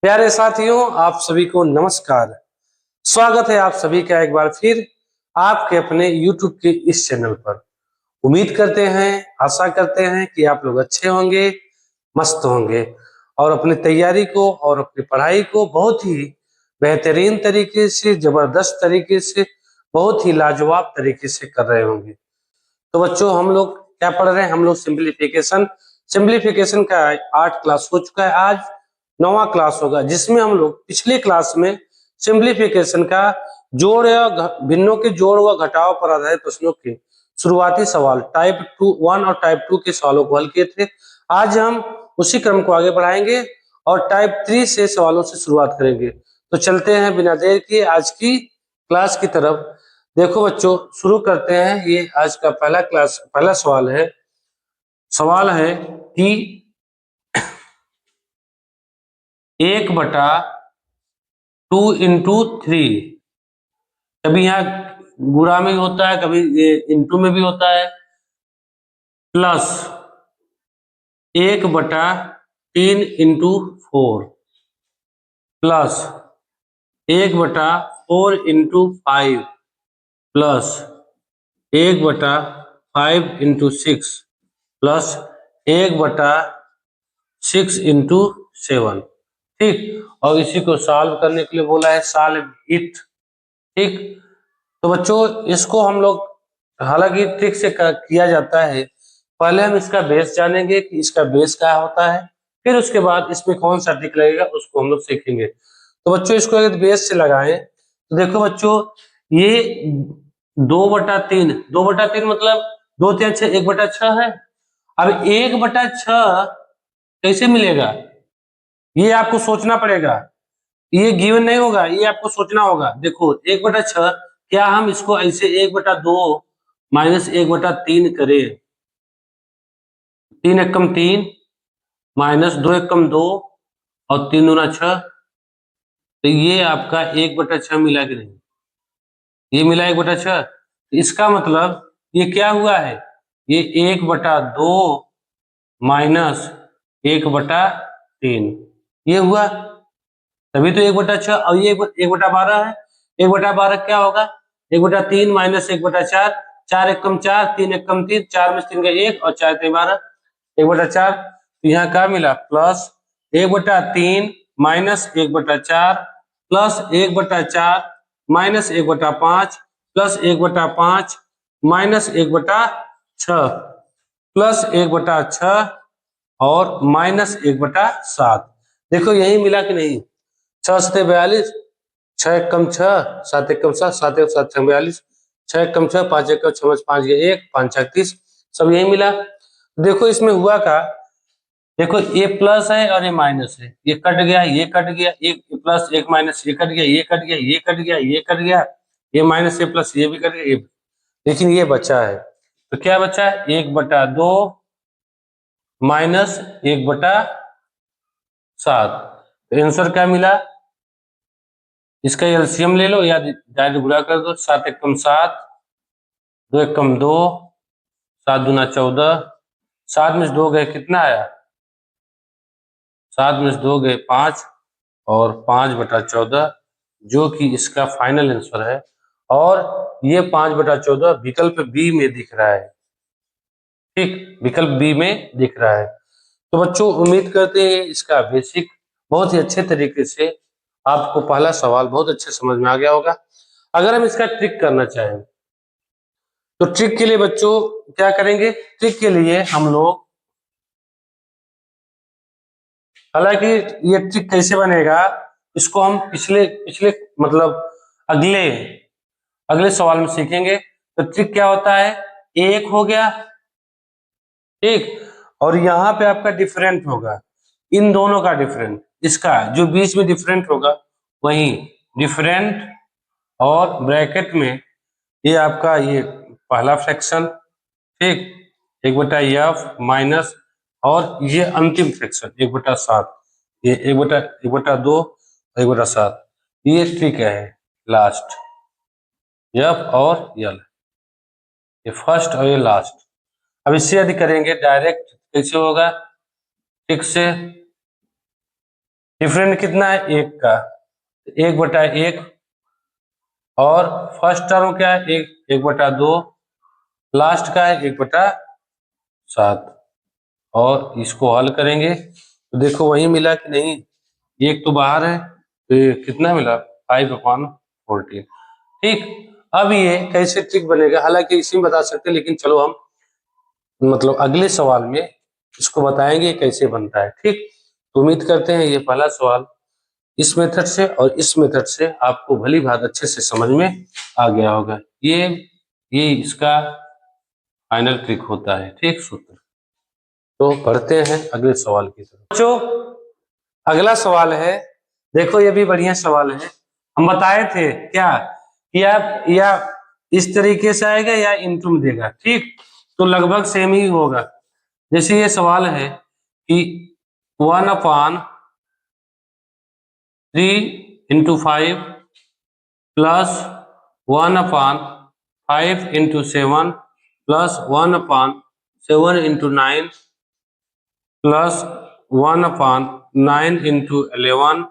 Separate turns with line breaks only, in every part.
प्यारे साथियों, आप सभी को नमस्कार। स्वागत है आप सभी का एक बार फिर आपके अपने YouTube के इस चैनल पर। उम्मीद करते हैं, आशा करते हैं कि आप लोग अच्छे होंगे, मस्त होंगे और अपनी तैयारी को और अपनी पढ़ाई को बहुत ही बेहतरीन तरीके से, जबरदस्त तरीके से, बहुत ही लाजवाब तरीके से कर रहे होंगे। तो बच्चों, हम लोग क्या पढ़ रहे हैं? हम लोग सिंप्लीफिकेशन सिंप्लीफिकेशन का 8 क्लास हो चुका है। आज 9वां क्लास होगा, जिसमें हम लोग पिछले क्लास में सिंप्लीफिकेशन का जोड़ या भिन्नों के जोड़ व घटाव पर आधारित प्रश्नों के शुरुआती सवाल टाइप 1 और टाइप 2 के सवालों को हल किए थे। आज हम उसी क्रम को आगे बढ़ाएंगे और टाइप 3 से सवालों से शुरुआत करेंगे। तो चलते हैं बिना देर किए आज की क्लास की तरफ। देखो बच्चों, शुरू करते हैं। ये आज का पहला सवाल है कि 1/2 × 3, कभी यहाँ गुणा में होता है, कभी इंटू में भी होता है, प्लस 1/3 × 4 प्लस 1/4 × 5 प्लस 1/5 × 6 प्लस 1/6 × 7। ठीक, और इसी को सॉल्व करने के लिए बोला है सॉल्व इट। ठीक, तो बच्चों इसको हम लोग हालांकि ट्रिक से किया जाता है। पहले हम इसका बेस जानेंगे कि इसका बेस क्या होता है, फिर उसके बाद इसमें कौन सा ट्रिक लगेगा उसको हम लोग सीखेंगे। तो बच्चों इसको अगर बेस से लगाएं तो देखो बच्चों, ये 2/3 मतलब 2×3 1/6 है। अब 1/6 कैसे मिलेगा, ये आपको सोचना पड़ेगा। ये गिवन नहीं होगा, ये आपको सोचना होगा। देखो 1/6, क्या हम इसको ऐसे 1/2 माइनस 1/3 करें? 3 एकम 3 माइनस 2 एकम 2 और 3 दूना 6, तो ये आपका 1/6 मिला कि नहीं? ये मिला 1/6। इसका मतलब ये क्या हुआ है? ये 1/2 माइनस 1/3 ये हुआ, तभी तो 1/6। और ये 1/12 है। 1/12 क्या होगा? 1/3 माइनस 1/4, 4 एकम 4, 3 एकम 3, 4 में 3 का 1 और 4 3 12, 1/4। तो यहाँ क्या मिला? Plus 1/3 minus 1/4 plus 1/4 minus 1/5 plus 1/5 minus 1/6 plus 1/6 और माइनस 1/7। देखो यही मिला कि नहीं? 6 सते 42, 6 एकम 6, 7 एकम 7, 7 एक 7 42, 6 एकम 6, 5 एकम 6, 5 के 1, 5 6 30, सब यही मिला। देखो इसमें हुआ का, देखो ये प्लस है और ये माइनस है, ये कट गया, ये कट गया, एक प्लस एक माइनस, ये कट गया, ये कट गया, ये कट गया, ये कट गया, ये माइनस ये प्लस ये भी कट गया, ये, लेकिन ये बचा है। तो क्या बचा है? 1/2 माइनस 1/7। तो आंसर क्या मिला? इसका एलसीएम ले लो या डायरेक्ट गुणा कर दो। 7 एकम 7, 2 एकम 2, 7 दूना 14, 7 में से 2 गए कितना आया? 7 में से 2 गए 5 और 5/14, जो कि इसका फाइनल आंसर है। और ये 5/14 विकल्प बी में दिख रहा है। ठीक, विकल्प बी में दिख रहा है। तो बच्चों उम्मीद करते हैं इसका बेसिक बहुत ही अच्छे तरीके से आपको पहला सवाल बहुत अच्छे समझ में आ गया होगा। अगर हम इसका ट्रिक करना चाहें तो ट्रिक के लिए बच्चों क्या करेंगे? ट्रिक के लिए हम लोग, हालांकि ये ट्रिक कैसे बनेगा इसको हम पिछले पिछले मतलब अगले अगले सवाल में सीखेंगे। तो ट्रिक क्या होता है? एक हो गया, ठीक, और यहाँ पे आपका डिफरेंट होगा, इन दोनों का डिफरेंट, इसका जो बीच में डिफरेंट होगा वही डिफरेंट, और ब्रैकेट में ये आपका ये पहला फ्रैक्शन, ठीक, 1/f माइनस, और ये अंतिम फ्रैक्शन 1/7, ये 1/2 1/7। ये ट्रिक है लास्ट, एफ और यल, ये फर्स्ट और ये लास्ट। अब इससे यदि करेंगे डायरेक्ट कैसे होगा? ट्रिक से डिफरेंट कितना है? 1 का, 1/1, और फर्स्ट टर्म क्या है? 1/2, लास्ट का है 1/7, और इसको हल करेंगे तो देखो वही मिला कि नहीं, एक तो बाहर है, तो ये कितना मिला? 5/14। ठीक, अब ये कैसे ट्रिक बनेगा, हालांकि इसी में बता सकते हैं, लेकिन चलो हम मतलब अगले सवाल में इसको बताएंगे कैसे बनता है। ठीक, तो उम्मीद करते हैं ये पहला सवाल इस मेथड से और इस मेथड से आपको भली भांति अच्छे से समझ में आ गया होगा। ये इसका फाइनल ट्रिक होता है। ठीक, सूत्र। तो बढ़ते हैं अगले सवाल की तरफ। जो अगला सवाल है, देखो ये भी बढ़िया सवाल है। हम बताए थे क्या कि या इस तरीके से आएगा या इनटू में देगा। ठीक, तो लगभग सेम ही होगा। जैसे ये सवाल है कि 1/3 × 5 प्लस 1/5 × 7 प्लस 1/7 × 9 प्लस 1/9 × 11,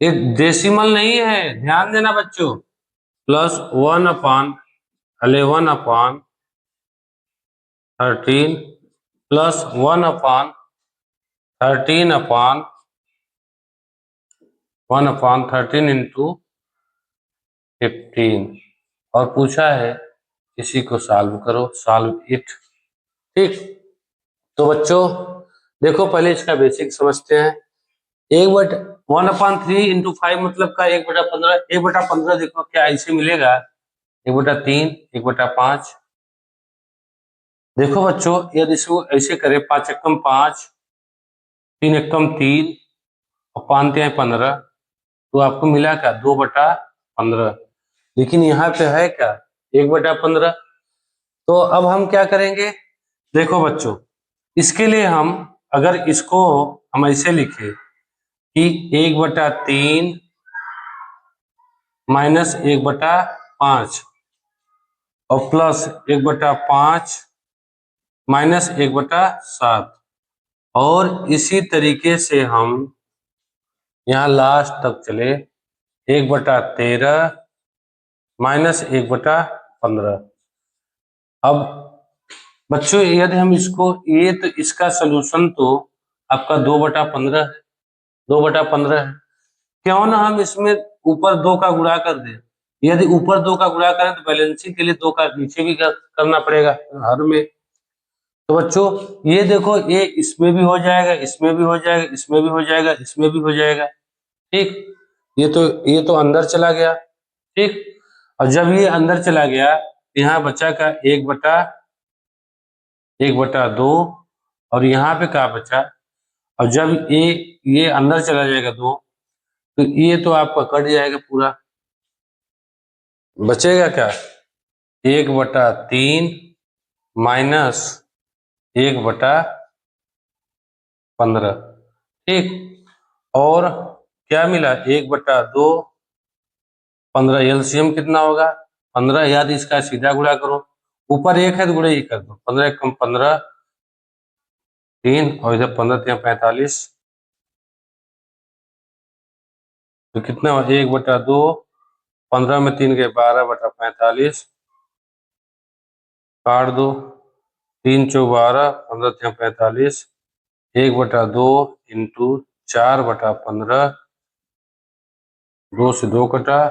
ये डेसिमल नहीं है, ध्यान देना बच्चों, प्लस 1/11/13 प्लस 1/13 × 15, और पूछा है इसी को सॉल्व करो, सॉल्व इट। ठीक, तो बच्चों देखो पहले इसका बेसिक समझते हैं। 1/3 × 5 मतलब का 1/15, 1/15 देखो क्या ऐसे मिलेगा? 1/3, 1/5। देखो बच्चों यदि इसको ऐसे करें, 5 एकम 5, 3 एकम 3 और 5 तिहाई 15, तो आपको मिला क्या? 2/15। लेकिन यहाँ पे है क्या? 1/15। तो अब हम क्या करेंगे? देखो बच्चों, इसके लिए हम अगर इसको हम ऐसे लिखे कि 1/3 माइनस 1/5 और प्लस 1/5 माइनस 1/7, और इसी तरीके से हम यहाँ लास्ट तक चले, 1/13 माइनस 1/15। अब बच्चों यदि हम इसको, ये तो इसका सलूशन तो आपका 2/15 है, 2/15 है। क्यों ना हम इसमें ऊपर 2 का गुणा कर दें। यदि ऊपर 2 का गुणा करें तो बैलेंसिंग के लिए 2 का नीचे भी करना पड़ेगा हर में। तो बच्चों ये देखो, ये इसमें भी हो जाएगा, इसमें भी हो जाएगा, इसमें भी हो जाएगा, इसमें भी हो जाएगा। ठीक, ये तो अंदर चला गया। ठीक, और जब ये अंदर चला गया, यहाँ बचा का 1/2, और यहाँ पे क्या बचा? और जब ये अंदर चला जाएगा 2, तो ये तो आपका कट जाएगा पूरा, बचेगा क्या? 1/3 माइनस 1/15। ठीक, और क्या मिला? 1/2, 15, एलसीएम कितना होगा? 15, याद इसका सीधा गुणा करो, ऊपर 1 है तो गुणा ही कर दो, 15 एकम 15, 3, और इधर 15 3 45, तो कितना हुआ? 1/2, 15 में 3 गए 12/45, काट दो, 3 चौ 12, 15 3 45, 1/2 इंटू 4/15, 2 से 2 कटा,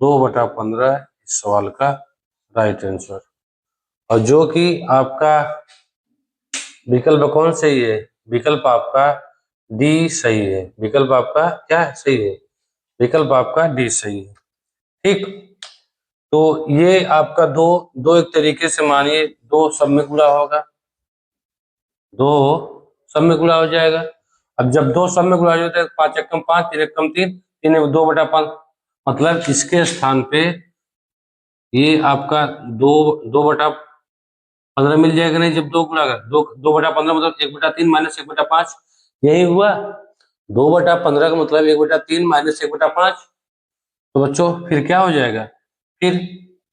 2/15 इस सवाल का राइट आंसर। और जो कि आपका विकल्प कौन सही है? विकल्प आपका डी सही है। विकल्प आपका क्या सही है? विकल्प आपका डी सही है। ठीक, तो ये आपका दो एक तरीके से मानिए 2 सब में गुणा होगा, 2 सब में गुणा हो जाएगा। अब जब 2 सब में गुणा हो जाता है, 5 एकम 5, 3 एकम 3, 3 2/5, मतलब इसके स्थान पे ये आपका 2/15 मिल जाएगा। नहीं, जब 2 गुणा कर 2/15 मतलब 1/3 माइनस 1/5, यही हुआ। 2/15 का मतलब 1/3 माइनस 1/5। तो बच्चों फिर क्या हो जाएगा? फिर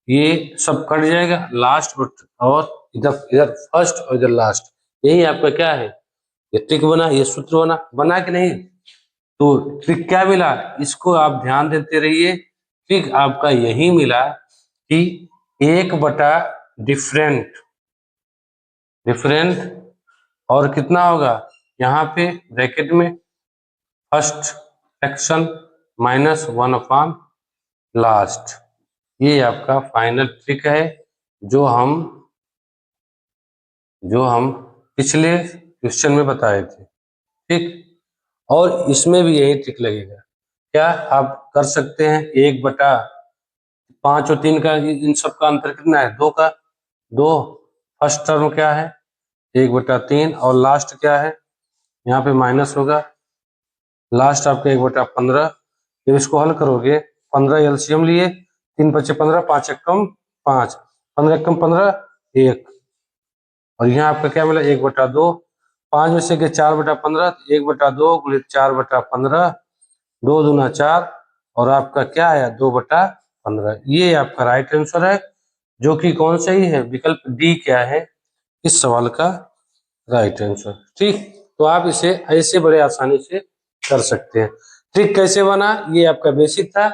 ये सब कट जाएगा, लास्ट और इधर इधर फर्स्ट और इधर लास्ट, यही आपका क्या है? ये ट्रिक बना, ये सूत्र बना कि नहीं? तो ट्रिक क्या मिला, इसको आप ध्यान देते रहिए। ट्रिक आपका यही मिला कि 1/, डिफरेंट डिफरेंट और कितना होगा यहाँ पे ब्रैकेट में फर्स्ट फ्रैक्शन -1 लास्ट। ये आपका फाइनल ट्रिक है जो हम पिछले क्वेश्चन में बताए थे। ठीक, और इसमें भी यही ट्रिक लगेगा। क्या आप कर सकते हैं, 1/5 और 3 का इन सब का अंतर कितना है, 2 का 2। फर्स्ट टर्म क्या है 1/3 और लास्ट क्या है, यहाँ पे माइनस होगा, लास्ट आपका 1/15। जब इसको हल करोगे 15 एलसीएम लिए, 3 × 5 = 15, 5 × 1 = 5, 15 × 1 = 15, 1। और यहाँ आपका क्या मिला 1/2, 5 में से 4/15, 1/2 × 4/15, 2 दूना 4, और आपका क्या आया 2/15। ये आपका राइट आंसर है, जो कि कौन सही है, विकल्प डी क्या है इस सवाल का राइट आंसर। ठीक, तो आप इसे ऐसे बड़े आसानी से कर सकते हैं। ट्रिक कैसे बना, ये आपका बेसिक था,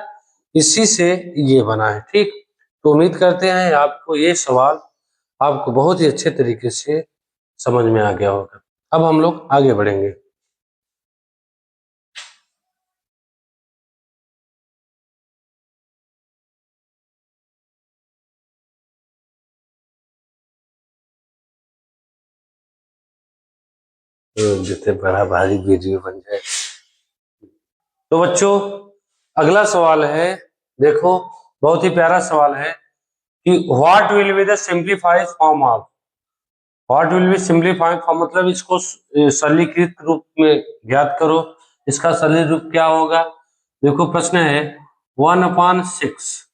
इसी से ये बना है। ठीक, तो उम्मीद करते हैं आपको ये सवाल आपको बहुत ही अच्छे तरीके से समझ में आ गया होगा। अब हम लोग आगे बढ़ेंगे। जितने बड़ा भारी वीडियो बन जाए। तो बच्चों अगला सवाल है, देखो बहुत ही प्यारा सवाल है कि what will be the simplified form of, what will be simplified form मतलब इसको सरलीकृत रूप में ज्ञात करो। इसका सरल रूप क्या होगा, देखो प्रश्न है 1/6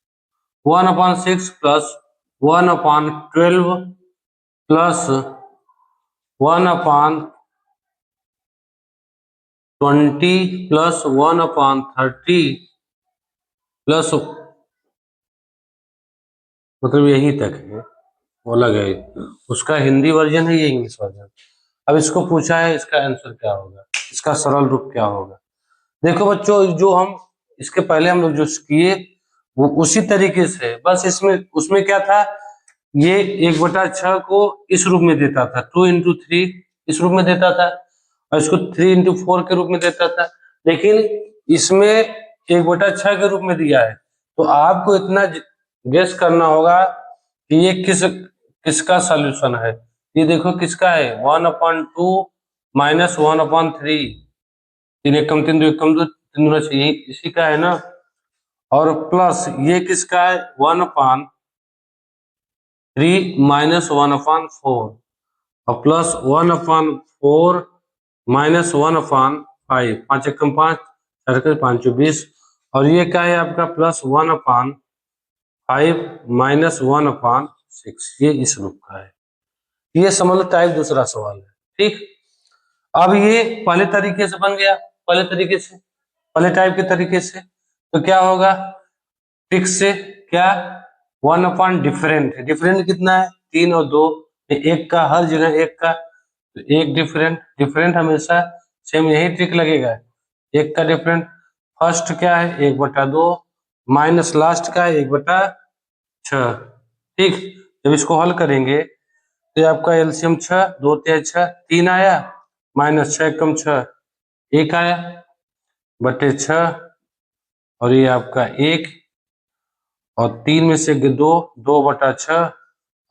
1/6 प्लस 1/12 प्लस 1/20 प्लस 1/30 प्लस, मतलब यही तक है, वो अलग है, उसका हिंदी वर्जन है, ये इंग्लिश वर्जन। अब इसको पूछा है इसका आंसर क्या होगा, इसका सरल रूप क्या होगा। देखो बच्चों, जो हम इसके पहले हम लोग जो किए वो उसी तरीके से, बस इसमें उसमें क्या था, ये 1/6 को इस रूप में देता था, 2 × 3 इस रूप में देता था, और इसको 3 × 4 के रूप में देता था। लेकिन इसमें 1/6 के रूप में दिया है, तो आपको इतना गेस करना होगा कि ये किसका सॉल्यूशन है। ये देखो किसका है, 1/2 माइनस 1/3, 3 × 1 = 3, 2 × 1 = 2, 3 दूना 6, इसी का है ना। और प्लस ये किसका है 1/3 माइनस 1/4, और प्लस 1/4 माइनस 1/5, 5 × 1 = 5, 4 × 5 = 20, और ये क्या है आपका प्लस 1/5 माइनस 1/6, ये इस रूप का है। ये समझ लो टाइप दूसरा सवाल है। ठीक, अब ये पहले तरीके से बन गया, पहले टाइप के तरीके से, तो क्या होगा ट्रिक से, क्या 1/ डिफरेंट, डिफरेंट कितना है 3 और 2, एक का हर जगह एक का, तो एक डिफरेंट हमेशा सेम यही ट्रिक लगेगा, एक का डिफरेंट। फर्स्ट क्या है 1/2 माइनस लास्ट का है 1/6। ठीक, जब इसको हल करेंगे तो आपका एलसीएम 6, 2 × 6 = 3 आया, माइनस 6 × 6 = 1 आया, बटे 6, और ये आपका 1, और 3 में से 2, 2/6,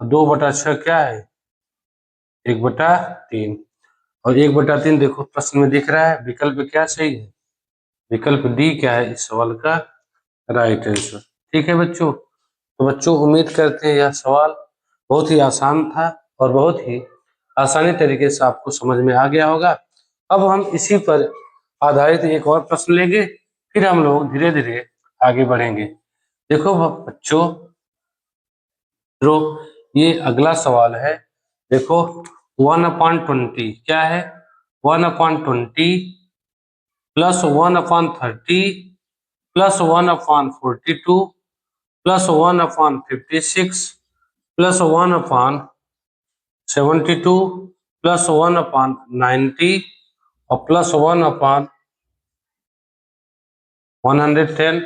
2/6 क्या है 1/3, और 1/3 देखो प्रश्न में दिख रहा है, विकल्प क्या सही है, विकल्प डी क्या है इस सवाल का राइट आंसर। ठीक है बच्चों, तो बच्चों उम्मीद करते हैं यह सवाल बहुत ही आसान था और बहुत ही आसानी तरीके से आपको समझ में आ गया होगा। अब हम इसी पर आधारित एक और प्रश्न लेंगे, फिर हम लोग धीरे धीरे आगे बढ़ेंगे। देखो बच्चों, ये अगला सवाल है, देखो 1/20 क्या है, 1/20 plus 1/30 plus 1/42 plus 1/56 plus 1/72 plus 1/90 और प्लस 1/, 110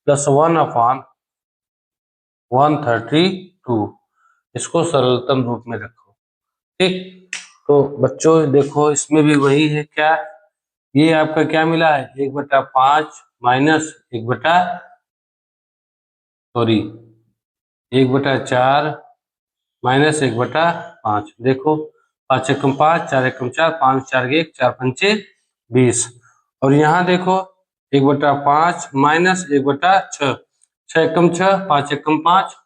प्लस 1/132, इसको सरलतम रूप में रखो। ठीक, तो बच्चों देखो इसमें भी वही है, क्या ये आपका क्या मिला है, 1/5 माइनस 1/4 माइनस 1/5। देखो 5 एकम 5, 4 एकम 4, 5 4 1, 4 पंचे 20। और यहाँ देखो 1/5 माइनस 1/6, 6 एकम 6, 5 एकम 5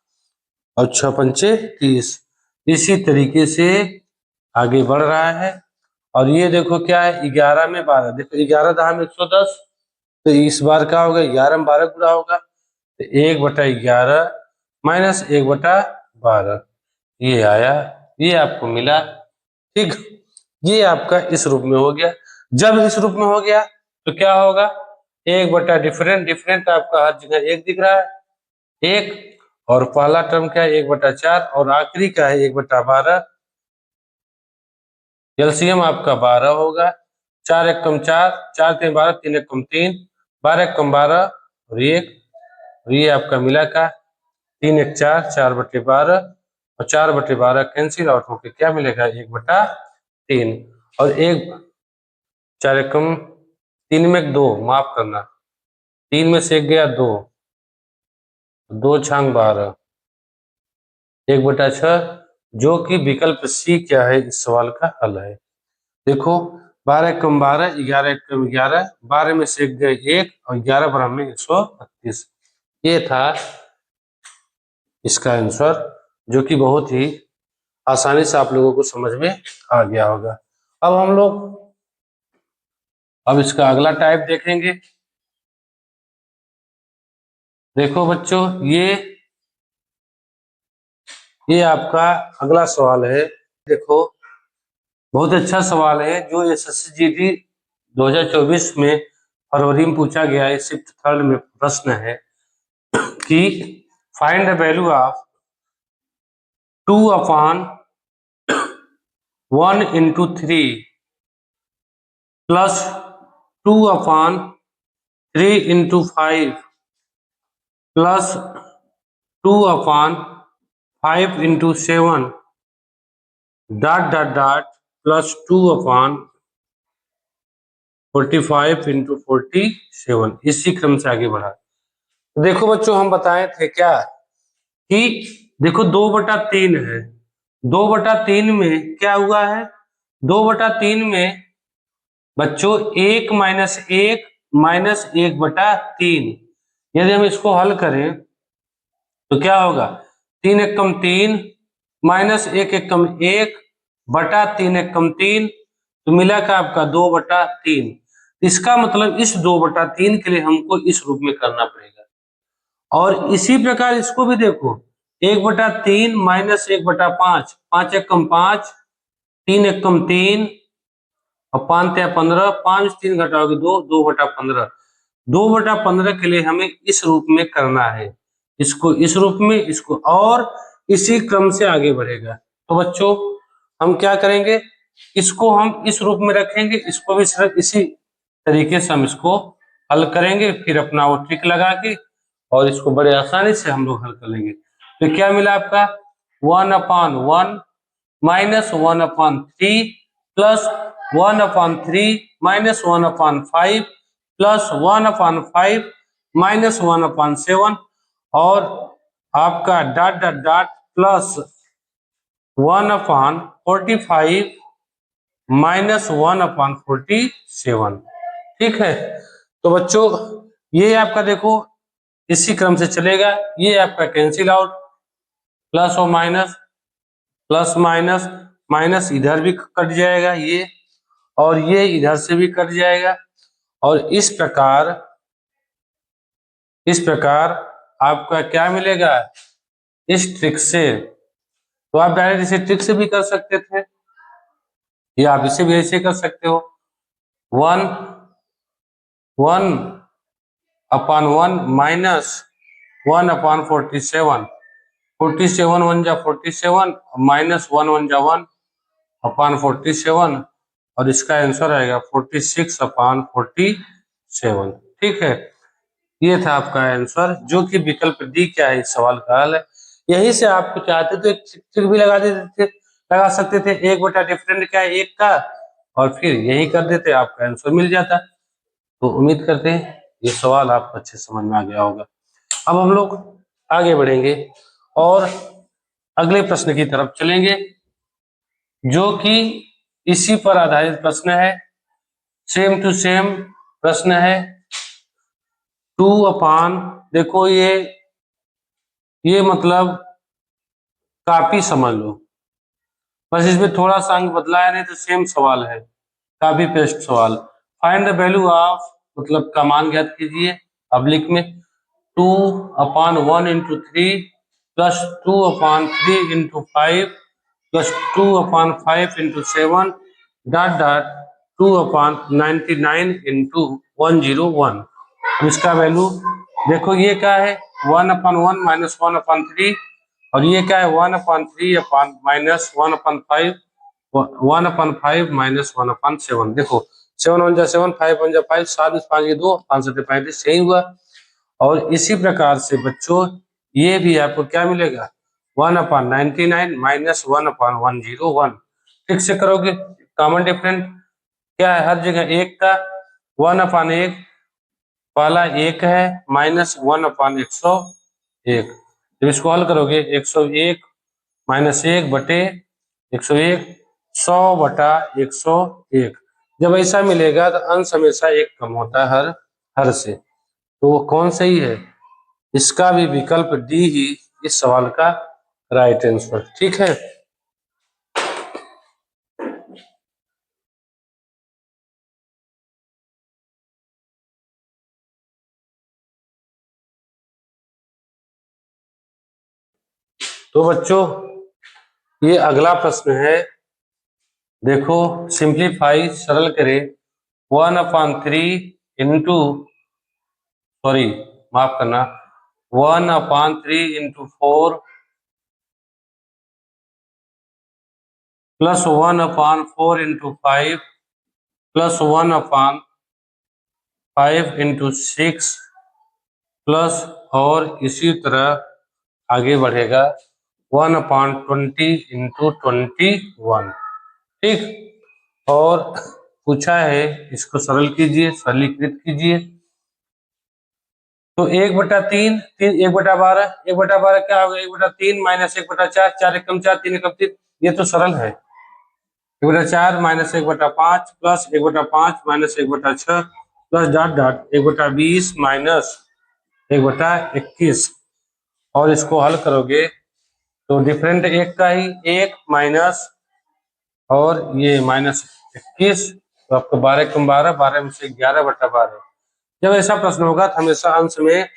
और 6 पंचे 30। इसी तरीके से आगे बढ़ रहा है। और ये देखो क्या है, 11 में 12, देखो 11 दहा में 110, तो इस बार क्या होगा, 11 में 12 गुणा होगा, तो 1/11 माइनस 1/12 ये आया, ये आपको मिला। ठीक, ये आपका इस रूप में हो गया। जब इस रूप में हो गया तो क्या होगा, 1 बटा डिफरेंट, डिफरेंट आपका हर जगह 1 दिख रहा है, 1, और पहला टर्म क्या है 1/4 और आखिरी का है 1/12। एलसीएम आपका 12 होगा, 4 एकम 4, 4 3 12, 3 एकम 3, 12 एकम 12 और 1, और ये आपका मिला का 3 1 4, 4/12 और 4/12 कैंसिल आउट होकर क्या मिलेगा, 1/3 और 1 4 एकम 3 में 2, माफ करना 3 में से 1 गया 2, 2 छांग 12, 1/6, जो कि विकल्प सी क्या है इस सवाल का हल है। देखो 12 एकम 12, 11 एकम 11, 12 में से 1 गए 1 और 11 बराबर में 132, ये था इसका आंसर, जो कि बहुत ही आसानी से आप लोगों को समझ में आ गया होगा। अब हम लोग इसका अगला टाइप देखेंगे। देखो बच्चों ये आपका अगला सवाल है। देखो बहुत अच्छा सवाल है, जो SSCGD 2024 में फरवरी में पूछा गया है, शिफ्ट थर्ड में प्रश्न है कि find the value of 2/1 into 3 plus 2/3 into 5 plus 2/5 into 7 dot dot dot plus 2/45 into 47, इसी क्रम से आगे बढ़ा। देखो बच्चों हम बताए थे क्या कि देखो 2/3 है, 2/3 में क्या हुआ है, 2/3 में बच्चों 1 माइनस 1 माइनस 1/3, यदि हम इसको हल करें तो क्या होगा, 3 एकम 3 माइनस 1 एकम 1 बटा 3 एकम 3, तो मिला का आपका 2/3। इसका मतलब इस 2/3 के लिए हमको इस रूप में करना पड़ेगा। और इसी प्रकार इसको भी देखो, 1/3 माइनस 1/5, 5 एकम 5, 3 एकम 3 और 5 या 15, 5 3 घटाओगे 2, 2/15, 2/15 के लिए हमें इस रूप में करना है, इसको इस रूप में, इसको, और इसी क्रम से आगे बढ़ेगा। तो बच्चों हम क्या करेंगे, इसको हम इस रूप में रखेंगे, इसको भी सिर्फ इसी तरीके से हम इसको हल करेंगे, फिर अपना वो ट्रिक लगा के और इसको बड़े आसानी से हम लोग हल कर लेंगे। तो क्या मिला आपका, 1/1 minus 1/3 plus 1/3 minus 1/5 plus 1/5 minus 1/7 और आपका dot dot dot plus 1/45 minus 1/47। ठीक है, तो बच्चों ये आपका देखो इसी क्रम से चलेगा, ये आपका कैंसिल आउट, प्लस और माइनस, प्लस माइनस, माइनस इधर भी कट जाएगा ये, और ये इधर से भी कट जाएगा, और इस प्रकार आपका क्या मिलेगा, इस ट्रिक से। तो आप डायरेक्ट इसे ट्रिक से भी कर सकते थे, या आप इसे भी ऐसे कर सकते हो, 1/1 माइनस 1/47, 47 1 जा 47 माइनस 1 1 जा 1/47, और इसका आंसर आएगा 46/47। ठीक है, ये था आपका आंसर, जो कि विकल्प डी क्या है इस सवाल का हल है। यही से आपको चाहते तो एक ट्रिक भी लगा सकते थे, एक बटा डिफरेंट क्या है एक का, और फिर यही कर देते, आपका आंसर मिल जाता। तो उम्मीद करते हैं ये सवाल आपको अच्छे समझ में आ गया होगा। अब हम लोग आगे बढ़ेंगे और अगले प्रश्न की तरफ चलेंगे, जो कि इसी पर आधारित प्रश्न है, सेम टू सेम प्रश्न है। 2 देखो ये मतलब काफी समझ लो, बस इसमें थोड़ा सा अंक बदला है, नहीं तो सेम सवाल है, काफी पेस्ट सवाल। फाइंड द वैल्यू ऑफ, मतलब का मान ज्ञात कीजिए, पब्लिक में 2/1 into 3 plus 2/3 into 5 plus 2/5 into 7 dot dot 2/99 into 101। इसका वैल्यू देखो, ये क्या है 1/1 माइनस 1/3, और ये क्या है 1/3 माइनस 1/5 1/5 माइनस 1/7। देखो 7 1 जा 7, 5 1 जा 5, 7 5 ये 2, 5 7 35, यही हुआ। और इसी प्रकार से बच्चों ये भी आपको क्या मिलेगा 1/99 माइनस 1/101। ठीक से करोगे, कॉमन डिफरेंट क्या है हर जगह एक का, 1/1 वाला एक है माइनस 1/101। जब इसको हल करोगे 101 माइनस 1 बटे 101, 100/101। जब ऐसा मिलेगा तो अंश हमेशा एक कम होता है हर से, तो वो कौन सही है, इसका भी विकल्प डी ही इस सवाल का राइट आंसर। ठीक है, तो बच्चों ये अगला प्रश्न है, देखो सिंप्लीफाई सरल करें 1/3 इंटू, सॉरी माफ करना, 1/3 into 4 plus 1/4 into 5 plus 1/5 into 6 plus, और इसी तरह आगे बढ़ेगा 1/20 इंटू 21। ठीक, और पूछा है इसको सरल कीजिए, सरलीकृत कीजिए। तो 1/3, 1/12, 1/12 क्या होगा 1/3 माइनस 1/4, 4 एकम 4, 3 एकम 3, ये तो सरल है। 1/4 minus 1/5 plus 1/5 minus 1/6 plus dot dot 1/20 minus 1/21। और इसको हल करोगे तो डिफरेंट एक का ही एक माइनस, और ये -21, तो आपको 12 कम 12, 12 में से 11/12। जब ऐसा प्रश्न होगा तो हमेशा अंश में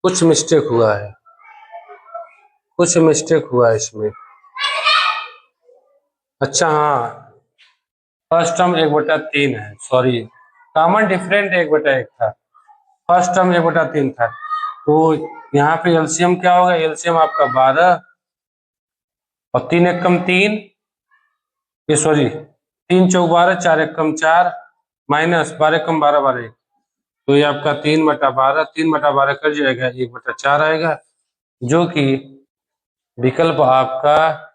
कुछ मिस्टेक हुआ है, कुछ मिस्टेक हुआ है इसमें। अच्छा हाँ, फर्स्ट टर्म 1/3 है, सॉरी, कॉमन डिफरेंट 1/1 था, फर्स्ट टर्म 1/3 था। तो यहाँ पे एलसीएम क्या होगा, एलसीएम आपका 12 और 3 एकम 3, ये सॉरी 3 चौक 12, 4 एकम 4 माइनस 12 एकम 12 12, तो ये आपका 3/12, 3/12 कट जाएगा, 1/4 आएगा, जो कि विकल्प आपका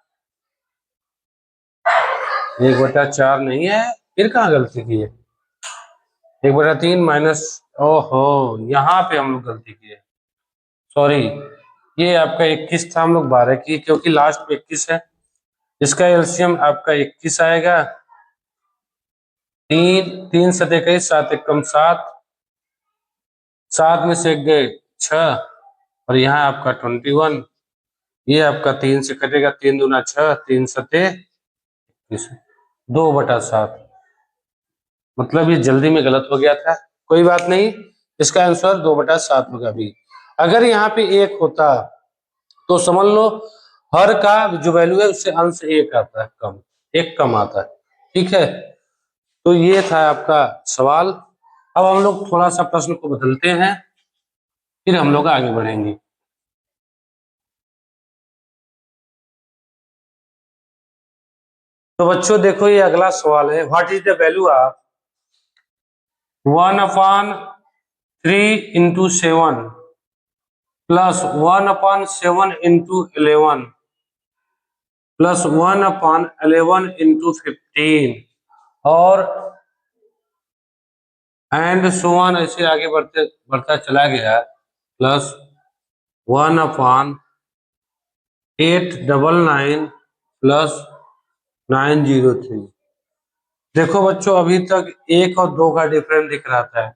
1/4 नहीं है। फिर कहाँ गलती की है, 1/3 माइनस, ओहो यहाँ पे हम लोग गलती किए, सॉरी, ये आपका 21 था, हम लोग 12 किए क्योंकि लास्ट में 21 है। इसका एलसीएम आपका 21 आएगा, 3 3 7 21, 7 एकम 7, 7 में से गए 6, और यहाँ आपका 21, ये आपका 3 से कटेगा, 3 दूना 6, 3 सते 2/7। मतलब ये जल्दी में गलत हो गया था, कोई बात नहीं, इसका आंसर 2/7 होगा भी। अगर यहाँ पे 1 होता तो समझ लो हर का जो वैल्यू है उससे अंश 1 आता है, कम 1 कम आता है। ठीक है, तो ये था आपका सवाल। अब हम लोग थोड़ा सा प्रश्न को बदलते हैं, फिर हम लोग आगे बढ़ेंगे। तो बच्चों देखो ये अगला सवाल है, what is the value of 1/√2 3 × 7 plus 1/7 × 11 plus 1/11 × 15 और एंड सो ऑन ऐसे आगे बढ़ता चला गया प्लस 1/899 प्लस 903। देखो बच्चों अभी तक 1 और 2 का डिफरेंस दिख रहा था,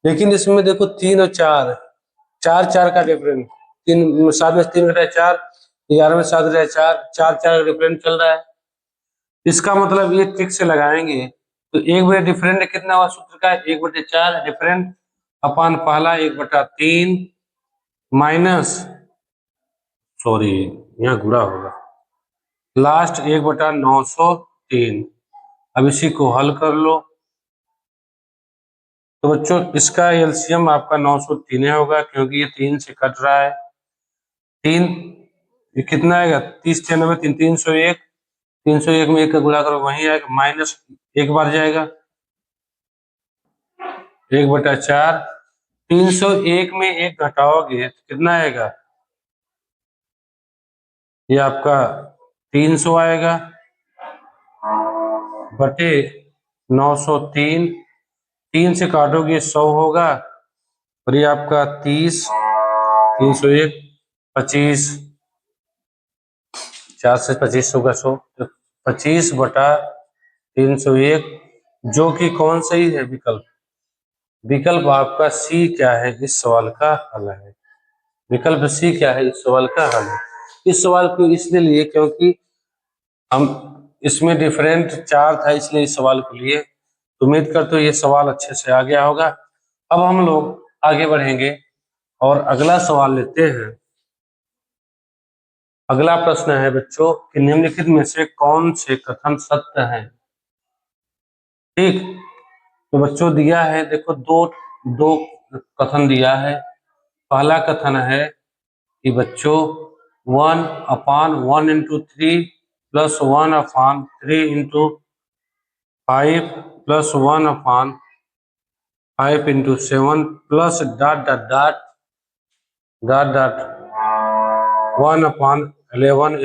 लेकिन इसमें देखो 3 और 4 4 का डिफरेंस, 3 7 में 3 घटाए 4, 11 में 7 घटाए 4, 4 का डिफरेंस चल रहा है। इसका मतलब ये ट्रिक से लगाएंगे तो 1/4 डिफरेंट कितना हुआ सूत्र का, 1/4 डिफरेंट अपान पहला 1/3 माइनस, सॉरी यहाँ गुणा होगा, लास्ट 1/903। अब इसी को हल कर लो तो बच्चों इसका एलसीएम आपका 903 होगा, क्योंकि ये 3 से कट रहा है। 3 ये कितना आएगा, 30 93 3 301, 301 में 1 का गुणा करो वहीं आएगा, माइनस 1 बार जाएगा 1/4। 301 में 1 घटाओगे तो कितना आएगा, ये आपका 300 आएगा बटे 903। 3 से काटोगे 100 होगा और ये आपका 30, 301 25, 4 से 25 होगा 100, 25/301, जो कि कौन सही है विकल्प, विकल्प आपका सी क्या है इस सवाल का हल है। विकल्प सी क्या है इस सवाल का हल है। इस सवाल को इसलिए लिए क्योंकि हम इसमें डिफरेंट 4 था, इसलिए इस सवाल को लिए। तो उम्मीद करते हो ये सवाल अच्छे से आ गया होगा। अब हम लोग आगे बढ़ेंगे और अगला सवाल लेते हैं। अगला प्रश्न है बच्चों कि निम्नलिखित में से कौन से कथन सत्य हैं। ठीक, तो बच्चों दिया है, देखो दो कथन दिया है। पहला कथन है कि बच्चों 1/1 × 3 plus 1/3 × 5 plus 1/5 × 7 plus dot 1/11 ×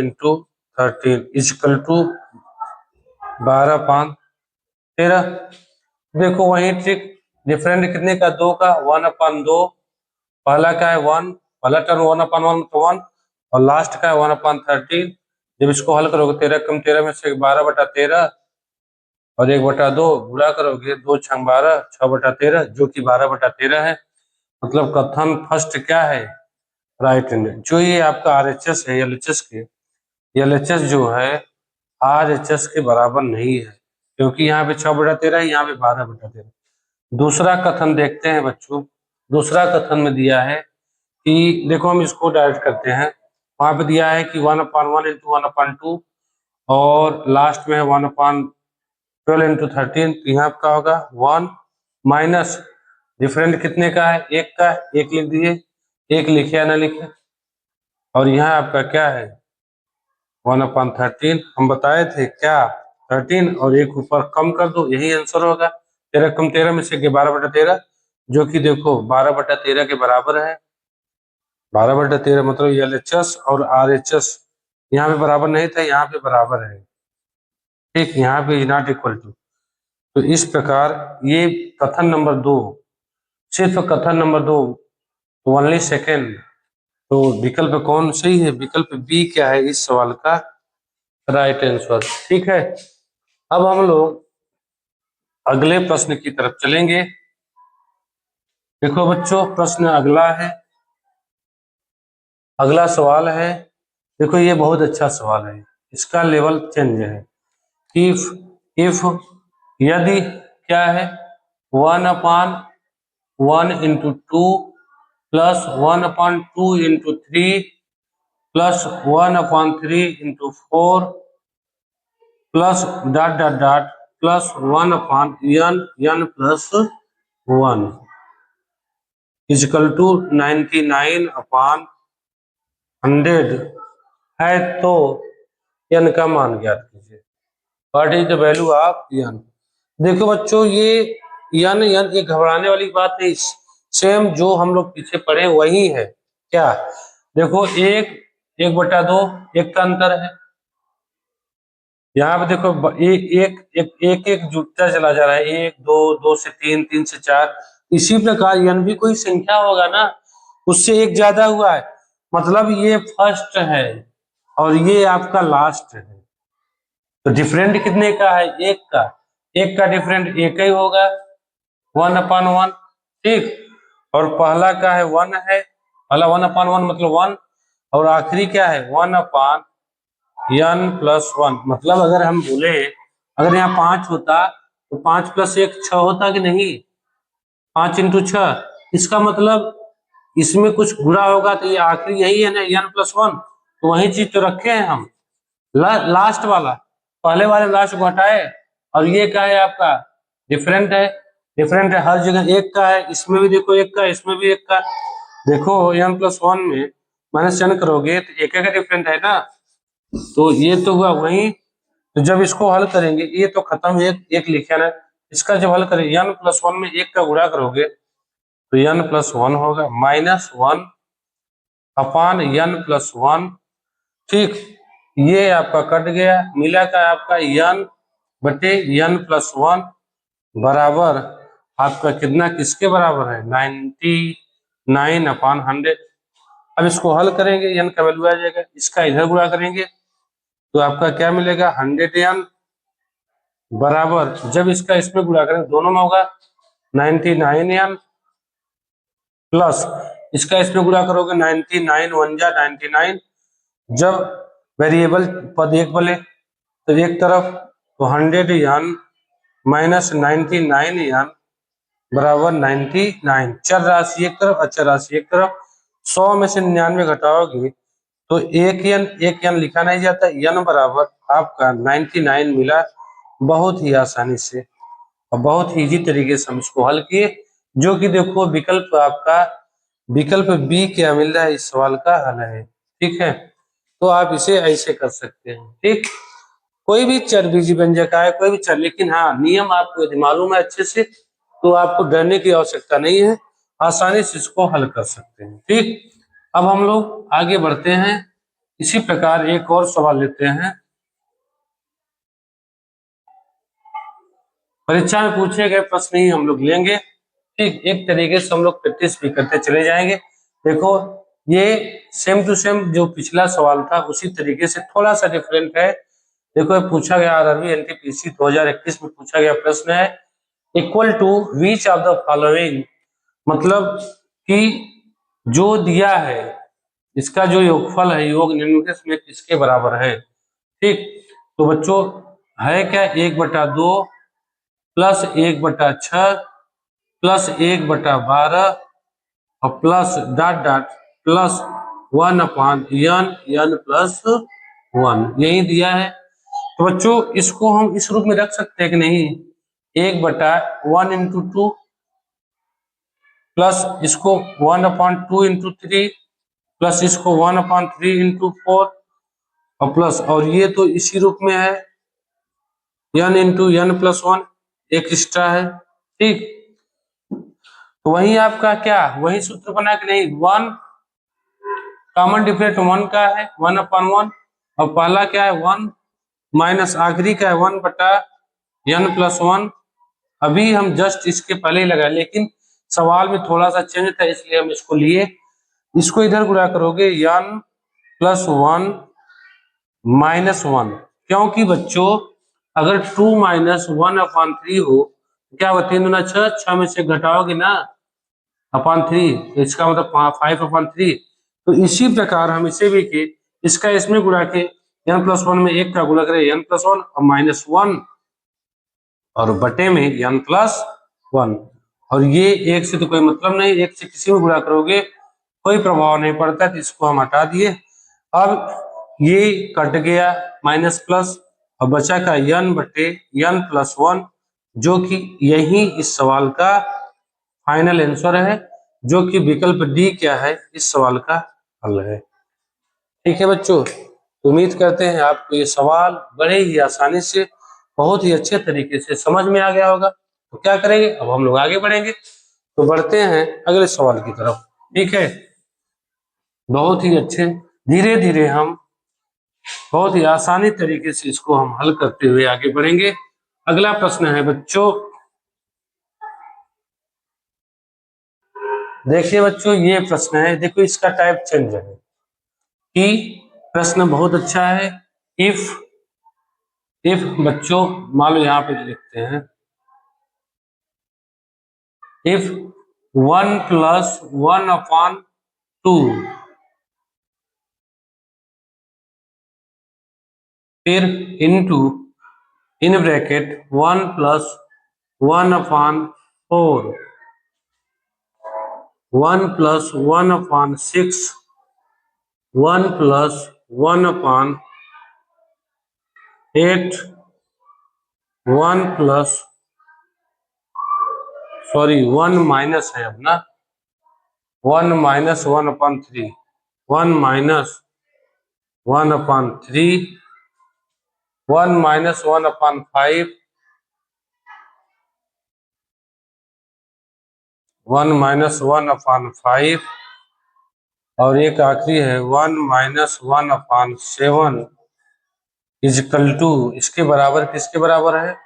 13 equal to 12/13। देखो वही ट्रिक, डिफरेंट कितने का, 2 का, 1/2। पहला का है 1, पहला टर्म 1/1 तो 1 और लास्ट का है 1/13। जब इसको हल करोगे 13 कम 13 में से 12/13 और 1/2 गुणा करोगे 2 × 12 6/13, जो कि 12/13 है। मतलब कथन फर्स्ट क्या है, राइट हैंडेड। जो ये आपका आरएचएस है, एलएचएस के, एलएचएस जो है आरएचएस के बराबर नहीं है, क्योंकि यहाँ पे 6/13 है, यहाँ पे 12/13। दूसरा कथन देखते हैं बच्चों। दूसरा कथन में दिया है कि देखो हम इसको डायरेक्ट करते हैं। वहां पे दिया है कि 1/1 × 1/2 और लास्ट में है 1/12 × 13। तो यहाँ का होगा 1 माइनस डिफरेंट कितने का है, 1 का, 1 लिख दिए, 1 लिखे या ना लिखे, और यहाँ आपका क्या है 1/13। हम बताए थे क्या 13 और 1 ऊपर कम कर दो, यही आंसर होगा। 13 कम 13 में से 12/13, जो कि देखो 12/13 के बराबर है। 12/13 मतलब एलएचएस और आरएचएस यहाँ पे बराबर नहीं था, यहाँ पे बराबर है। ठीक, यहाँ पे नॉट इक्वल टू। तो इस प्रकार ये कथन नंबर 2, सिर्फ कथन नंबर 2, ओनली सेकेंड। तो विकल्प कौन सही है, विकल्प बी क्या है इस सवाल का राइट आंसर। ठीक है, अब हम लोग अगले प्रश्न की तरफ चलेंगे। देखो बच्चों प्रश्न अगला है, अगला सवाल है। देखो ये बहुत अच्छा सवाल है, इसका लेवल चेंज है। इफ यदि क्या है 1/1 × 2 plus 1/2 × 3 plus 1/3 × 4 plus dot plus 1/n plus 1 equal to 99/100 है, तो n का मान ज्ञात कीजिए। What is the value of n। देखो बच्चों ये n ये घबराने वाली बात नहीं, सेम जो हम लोग पीछे पढ़े वही है। क्या देखो, 1/2 एक का अंतर है। यहाँ पे देखो एक जुड़ता चला जा रहा है, 1 2 2 से 3 3 से 4। इसी प्रकार यन भी कोई संख्या होगा ना, उससे एक ज्यादा हुआ है, मतलब ये फर्स्ट है और ये आपका लास्ट है। तो डिफरेंट कितने का है? एक का डिफरेंट एक ही होगा, 1/1। ठीक, और पहला का है 1 है, पहला 1/1 मतलब 1, और आखिरी क्या है 1/n+1। मतलब अगर हम बोले, अगर यहाँ 5 होता तो 5 + 1 6 होता कि नहीं? 5 × 6, इसका मतलब इसमें कुछ गुणा होगा तो ये आखिरी यही है ना, n+1। तो वही चीज तो रखे हैं हम, लास्ट वाला, पहले वाले लास्ट को हटाए, और ये क्या है आपका? डिफरेंट है। डिफरेंट है, हर जगह एक का है, इसमें भी देखो एक का, इसमें भी एक का। देखो n+1 में -n करोगे तो एक का डिफरेंट है ना, तो ये तो हुआ वही। तो जब इसको हल करेंगे, ये तो खत्म, एक लिखा ना, इसका जब हल करेंगे n+1 में एक का गुणा करोगे तो n+1 होगा, -1/n+1। ठीक, ये आपका कट गया, मिला का आपका n/n+1 बराबर आपका कितना, किसके बराबर है? 99/100। अब इसको हल करेंगे, n का वैल्यू आ जाएगा, इसका इधर गुणा करेंगे तो आपका क्या मिलेगा? 100n बराबर, जब इसका इसमें गुणा करेंगे दोनों में होगा 99n, प्लस इसका इसमें गुणा करोगे 99 1 जा 99। जब वेरिएबल पद एक बोले तो एक तरफ, तो 100n -99n बराबर 99। चर राशि एक तरफ, अचर राशि एक तरफ। 100 में से 99 घटाओगे तो एक n लिखा नहीं जाता, n बराबर आपका 99 मिला। बहुत ही आसानी से और बहुत ही इजी तरीके से हम इसको हल किए, जो कि देखो विकल्प आपका, विकल्प बी क्या मिल रहा है, इस सवाल का हल है। ठीक है, तो आप इसे ऐसे कर सकते हैं। ठीक, कोई भी चर बीजी व्यंजक आए, कोई भी चर, लेकिन हाँ नियम आपको यदि मालूम है अच्छे से तो आपको डरने की आवश्यकता नहीं है, आसानी से इसको हल कर सकते हैं। ठीक, अब हम लोग आगे बढ़ते हैं, इसी प्रकार एक और सवाल लेते हैं। परीक्षा में पूछे गए प्रश्न ही हम लोग लेंगे। ठीक, एक तरीके से हम लोग प्रैक्टिस भी करते चले जाएंगे। देखो, ये सेम टू सेम जो पिछला सवाल था उसी तरीके से थोड़ा सा डिफरेंट है। देखो, पूछा गया आरआरबी एनटीपीसी 2021 में पूछा गया प्रश्न है, equal to which of the following, मतलब कि जो दिया है इसका जो योगफल है, योग निम्नलिखित में किसके बराबर है? ठीक, तो बच्चों है क्या, 1/2 प्लस 1/6 प्लस 1/12 और plus dot dot plus 1/n+1, यही दिया है। तो बच्चों इसको हम इस रूप में रख सकते हैं कि नहीं, 1/1 × 2 प्लस इसको 1/2 × 3 प्लस इसको 1/3 × 4 और प्लस, और ये तो इसी रूप में है n × n+1, एक एक्स्ट्रा है। ठीक, तो वही आपका क्या, वही सूत्र बना कि नहीं, 1 कॉमन डिफरेंट 1 का है 1/1, और पहला क्या है 1 माइनस आखिरी का है 1/n+1। अभी हम जस्ट इसके पहले ही लगाए, लेकिन सवाल में थोड़ा सा चेंज था इसलिए हम इसको लिए। इसको इधर गुणा करोगे n+1 -1, क्योंकि बच्चों अगर 2 - 1/3 हो क्या होगा, 3 दूना 6, 6 में से घटाओगे ना /3, तो इसका मतलब 5/3। तो इसी प्रकार हम इसे भी कि इसका इसमें गुणा के n+1 में एक का गुणा करें n+1 और -1 और बटे में n+1, और ये एक से तो कोई मतलब नहीं, एक से किसी में गुणा करोगे कोई प्रभाव नहीं पड़ता, तो इसको हम हटा दिए। अब ये कट गया माइनस प्लस और बचा का n/n+1, जो कि यही इस सवाल का फाइनल आंसर है, जो कि विकल्प डी क्या है, इस सवाल का हल है। ठीक है बच्चों, उम्मीद करते हैं आपको ये सवाल बड़े ही आसानी से, बहुत ही अच्छे तरीके से समझ में आ गया होगा। तो क्या करेंगे, अब हम लोग आगे बढ़ेंगे। तो बढ़ते हैं अगले सवाल की तरफ। ठीक है, बहुत ही अच्छे, धीरे धीरे हम बहुत ही आसानी तरीके से इसको हम हल करते हुए आगे बढ़ेंगे। अगला प्रश्न है बच्चों, देखिए बच्चों ये प्रश्न है, देखो इसका टाइप चेंज है कि प्रश्न बहुत अच्छा है। इफ बच्चों मान लो यहाँ पे लिखते हैं, इफ 1 + 1/2 फिर into in bracket 1 + 1/4 1 + 1/6 1 + 1/8 1 plus 1 minus है अब ना, 1 - 1/3 1 - 1/3 1 - 1/5 1 - 1/5 और एक आखिरी है 1 - 1/7 इजकल टू, इसके बराबर किसके बराबर है,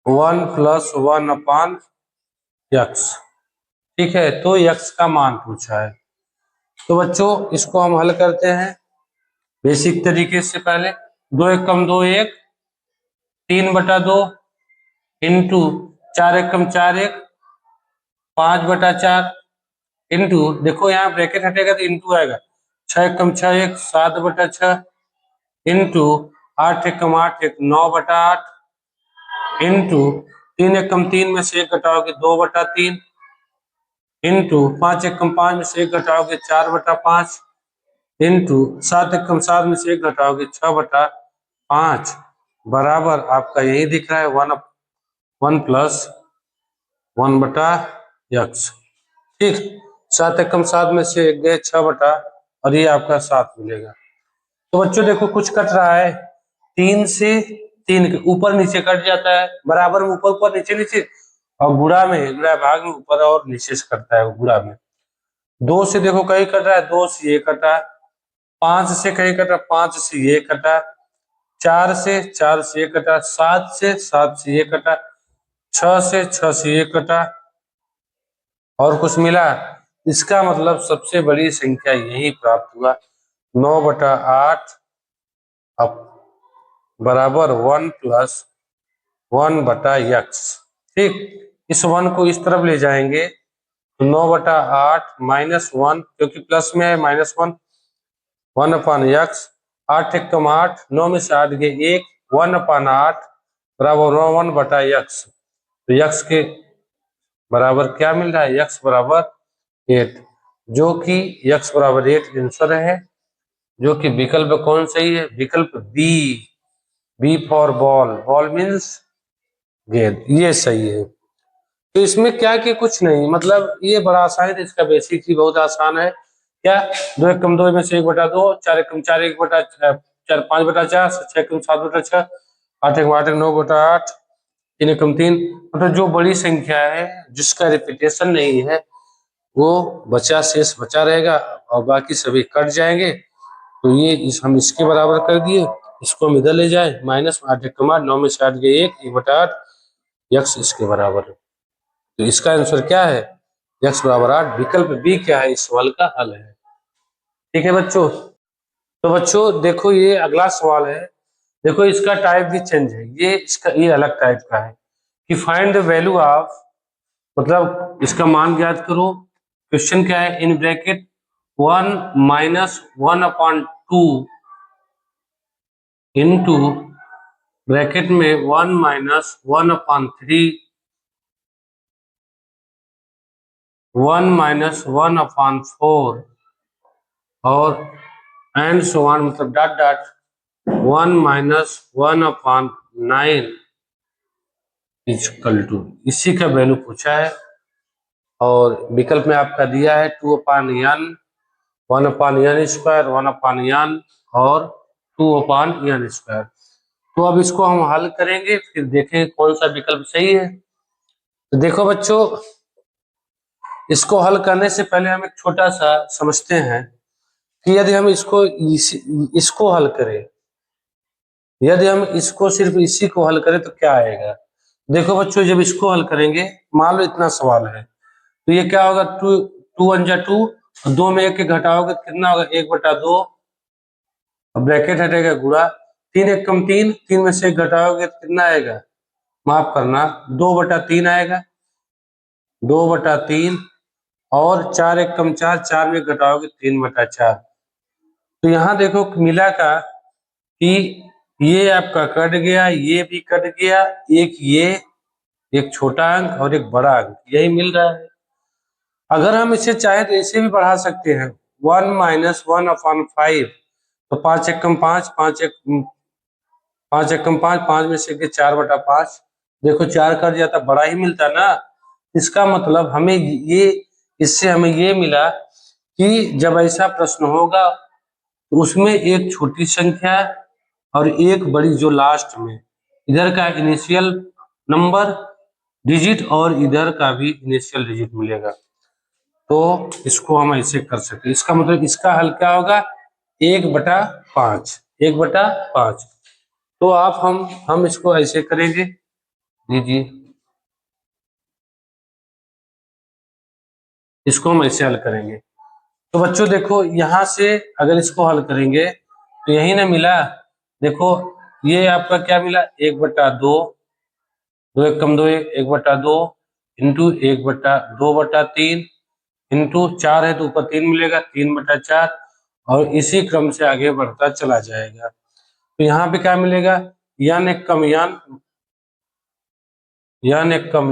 1 + 1/x। ठीक है, तो x का मान पूछा है। तो बच्चों इसको हम हल करते हैं बेसिक तरीके से। पहले 2 × 1 = 2 1 3/2 इंटू 4 × 1 = 4 1 5/4 इंटू, देखो यहाँ ब्रैकेट हटेगा तो इंटू आएगा, 6 × 1 = 6 1 7/6 इंटू 8 × 1 = 8 1 9/8 इंटू 3 × 3 में से 1 घटाओगे 2/3 इंटू 5 × 5 में से 1 घटाओगे 4/5 इंटू 7 × 7 में से 1 घटाओगे 6/5 बराबर आपका यही दिख रहा है 1 + 1/x। ठीक, 7 × 7 में से 1 गए 6 और ये आपका 7 मिलेगा। तो बच्चों देखो कुछ कट रहा है, 3 से 3 के ऊपर नीचे कट जाता है, बराबर में ऊपर ऊपर नीचे नीचे, और गुणा भाग में ऊपर और नीचे से कटता है गुणा में। 2 से देखो कहीं कट रहा है, 2 से ये कटा, 5 से कहीं कटा, 5 से ये कटा, 4 से ये कटा, 7 से ये कटा, 6 से ये कटा, और कुछ मिला। इसका मतलब सबसे बड़ी संख्या यही प्राप्त हुआ, 9/8 अब बराबर 1 + 1/x। ठीक, इस 1 को इस तरफ ले जाएंगे तो 9/8 -1, क्योंकि प्लस में है -1 1/x 8 × 8 9 में से 8 गए 1 1/8 बराबर 1/x। तो x के बराबर क्या मिल रहा है, x बराबर 8, जो कि x बराबर 8 आंसर है, जो कि विकल्प कौन सही है, विकल्प B for ball, ball means गेंद, ये सही है। तो इसमें क्या कि कुछ नहीं, मतलब ये बड़ा आसान है, इसका बेसिक ही बहुत आसान है। क्या, 2 × 2 में से 1/2 4 × 4 1/4 5/4 6 × 7/6 8 × 8 9/8 3 × 3, मतलब जो बड़ी संख्या है जिसका रिपीटेशन नहीं है वो बचा, शेष बचा रहेगा और बाकी सभी कट जाएंगे। तो ये हम इसके बराबर कर दिए, इसको हम इधर ले जाए -8 × 8 9 में से 8 गए 1 1/8 x इसके बराबर है। तो इसका आंसर क्या है, x बराबर 8, विकल्प बी क्या है, इस सवाल का हल है। ठीक है बच्चों, तो बच्चों देखो ये अगला सवाल है, देखो इसका टाइप भी चेंज है, ये अलग टाइप का है कि फाइंड द वैल्यू ऑफ, मतलब इसका मान ज्ञात करो। क्वेश्चन क्या है, इन ब्रैकेट 1 - 1/2 इंटू ब्रैकेट में 1 - 1/3 1 - 1/4 और एंड सो ऑन, मतलब डॉट डॉट 1 - 1/9 इक्वल टू, इसी का वैल्यू पूछा है। और विकल्प में आपका दिया है 2/n 1/n² 1/n और 2/n²। तो अब इसको हम हल करेंगे, फिर देखें कौन सा विकल्प सही है। तो देखो बच्चों, इसको हल करने से पहले हम एक छोटा सा समझते हैं कि यदि हम इसको हल करें, यदि हम इसको सिर्फ इसी को हल करें तो क्या आएगा। देखो बच्चों, जब इसको हल करेंगे, मान लो इतना सवाल है, तो ये क्या होगा, टू टू वन जा टू, दो में एक घटाओगे तो कितना होगा, 1/2, ब्रैकेट हटेगा गुणा, 3 एक कम 3, 3 में से एक घटाओगे तो कितना आएगा, माफ करना, 2/3 आएगा, 2/3, और 4 एक कम 4, 4 में घटाओगे 3/4। तो यहाँ देखो मिला का कि ये आपका कट गया, ये भी कट गया, एक ये, एक छोटा अंक और एक बड़ा अंक, यही मिल रहा है। अगर हम इसे चाहे तो इसे भी बढ़ा सकते हैं, 1 - 1/5, तो 5 एक कम 5, 5 एक कम 5, 5 में से 4/5, देखो 4 कट जाता, बड़ा ही मिलता ना। इसका मतलब हमें ये, इससे हमें ये मिला कि जब ऐसा प्रश्न होगा तो उसमें एक छोटी संख्या और एक बड़ी, जो लास्ट में इधर का इनिशियल नंबर डिजिट और इधर का भी इनिशियल डिजिट मिलेगा, तो इसको हम ऐसे कर सकते हैं। इसका मतलब इसका हल क्या होगा, 1/5, 1/5। तो आप हम इसको ऐसे करेंगे, दीजिए, इसको हम ऐसे हल करेंगे। तो बच्चों देखो, यहाँ से अगर इसको हल करेंगे तो यही ना मिला, देखो ये आपका क्या मिला, 1/2, 2 एक कम 2, 1/2 इंटू 1/2/3 इंटू 4 है तो ऊपर 3 मिलेगा, 3/4, और इसी क्रम से आगे बढ़ता चला जाएगा। तो यहाँ पे क्या मिलेगा, यन एक कम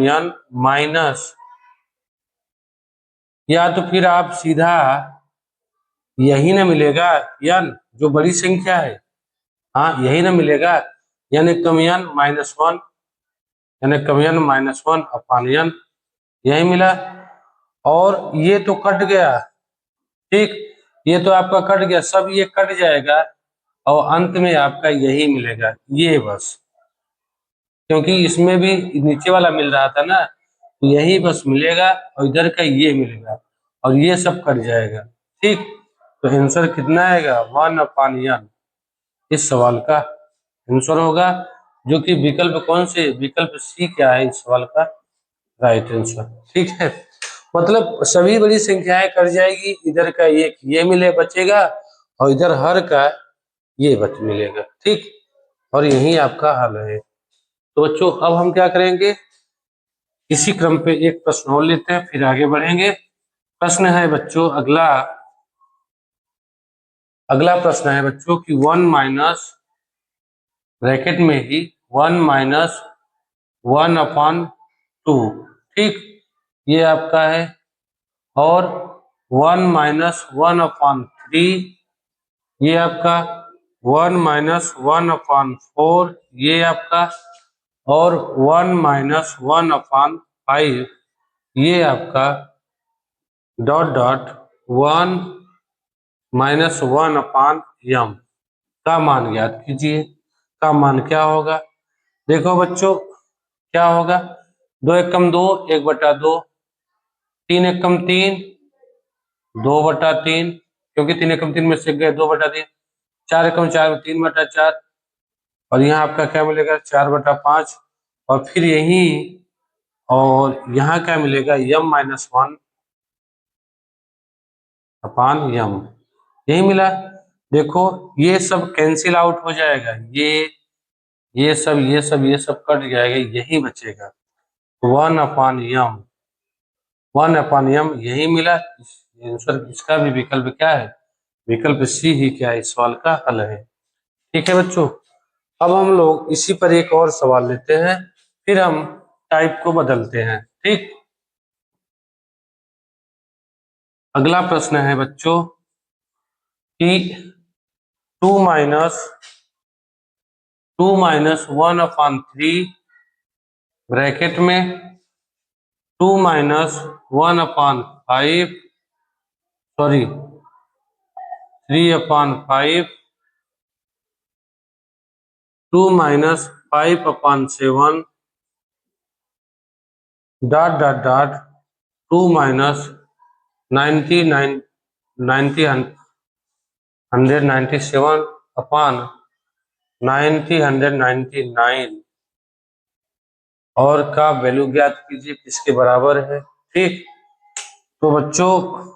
यन माइनस, या तो फिर आप सीधा यही ना मिलेगा, यन जो बड़ी संख्या है, हाँ यही ना मिलेगा, यन एक कम यन -1, यानी कम यन -1 अपान यन, यही मिला। और ये तो कट गया, ठीक, ये तो आपका कट गया, सब ये कट जाएगा और अंत में आपका यही मिलेगा, ये बस, क्योंकि इसमें भी नीचे वाला मिल रहा था ना, तो यही बस मिलेगा और इधर का ये मिलेगा और ये सब कट जाएगा, ठीक। तो आंसर कितना आएगा, 1/n, इस सवाल का आंसर होगा, जो कि विकल्प कौन से, विकल्प सी क्या है इस सवाल का राइट आंसर, ठीक है। मतलब सभी बड़ी संख्याएं कट जाएगी, इधर का एक ये मिले बचेगा और इधर हर का ये बच मिलेगा, ठीक, और यही आपका हल है। तो बच्चों अब हम क्या करेंगे, इसी क्रम पे एक प्रश्न और लेते हैं, फिर आगे बढ़ेंगे। प्रश्न है बच्चों अगला, अगला प्रश्न है बच्चों कि 1 माइनस, ब्रैकेट में ही 1 - 1/2, ठीक, ये आपका है, और 1 - 1/3, ये आपका 1 - 1/4, ये आपका, और 1 - 1/5, ये आपका, डॉट डॉट 1 - 1/m का मान ज्ञात कीजिए। का मान क्या होगा, देखो बच्चों क्या होगा, 2 एक कम 2, 1/2, 3 एक कम 3, 2/3, क्योंकि 3 एकम 3 में से गए 2/3, 4 एकम 4, 3/4, और यहाँ आपका क्या मिलेगा, 4/5, और फिर यही, और यहाँ क्या मिलेगा, m-1/m, यही मिला। देखो ये सब कैंसिल आउट हो जाएगा, ये सब कट जाएगा, यही बचेगा 1/m, 1/m, यही मिला। आंसर इसका भी विकल्प क्या है, विकल्प सी ही क्या है इस सवाल का हल है, ठीक है बच्चों। अब हम लोग इसी पर एक और सवाल लेते हैं, फिर हम टाइप को बदलते हैं, ठीक। अगला प्रश्न है बच्चों कि 2 - 1/3, ब्रैकेट में 2 - 1/5, sorry 3/5, 2 - 5/7, dot dot dot 2 minus 197 upon 199 और का वैल्यू ज्ञात कीजिए किसके बराबर है। ठीक, तो बच्चों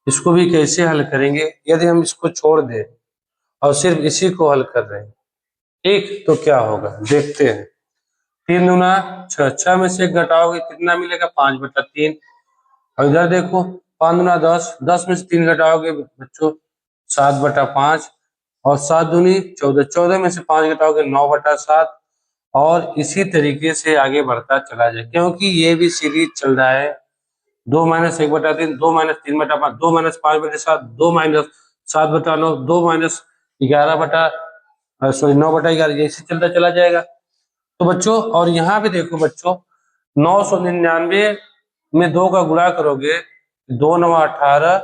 इसको भी कैसे हल करेंगे, यदि हम इसको छोड़ दें और सिर्फ इसी को हल कर रहे हैं, ठीक, तो क्या होगा देखते हैं। 3 दूना 6, 6 में से 1 घटाओगे कितना मिलेगा 5/3। और इधर देखो 5 दूना 10, 10 में से 3 घटाओगे बच्चों 7/5 और 7 दूनी 14, 14 में से 5 घटाओगे 9/7 और इसी तरीके से आगे बढ़ता चला जाए, क्योंकि ये भी सीरीज चल रहा है। 2 minus 1/3, 2 minus 3/5, 2 minus 5/7, 2 minus 7/9, 2 minus 9/11, ऐसे चलता चला जाएगा। तो बच्चों और यहाँ पे देखो बच्चों 999 में 2 का गुणा करोगे 2 9 18,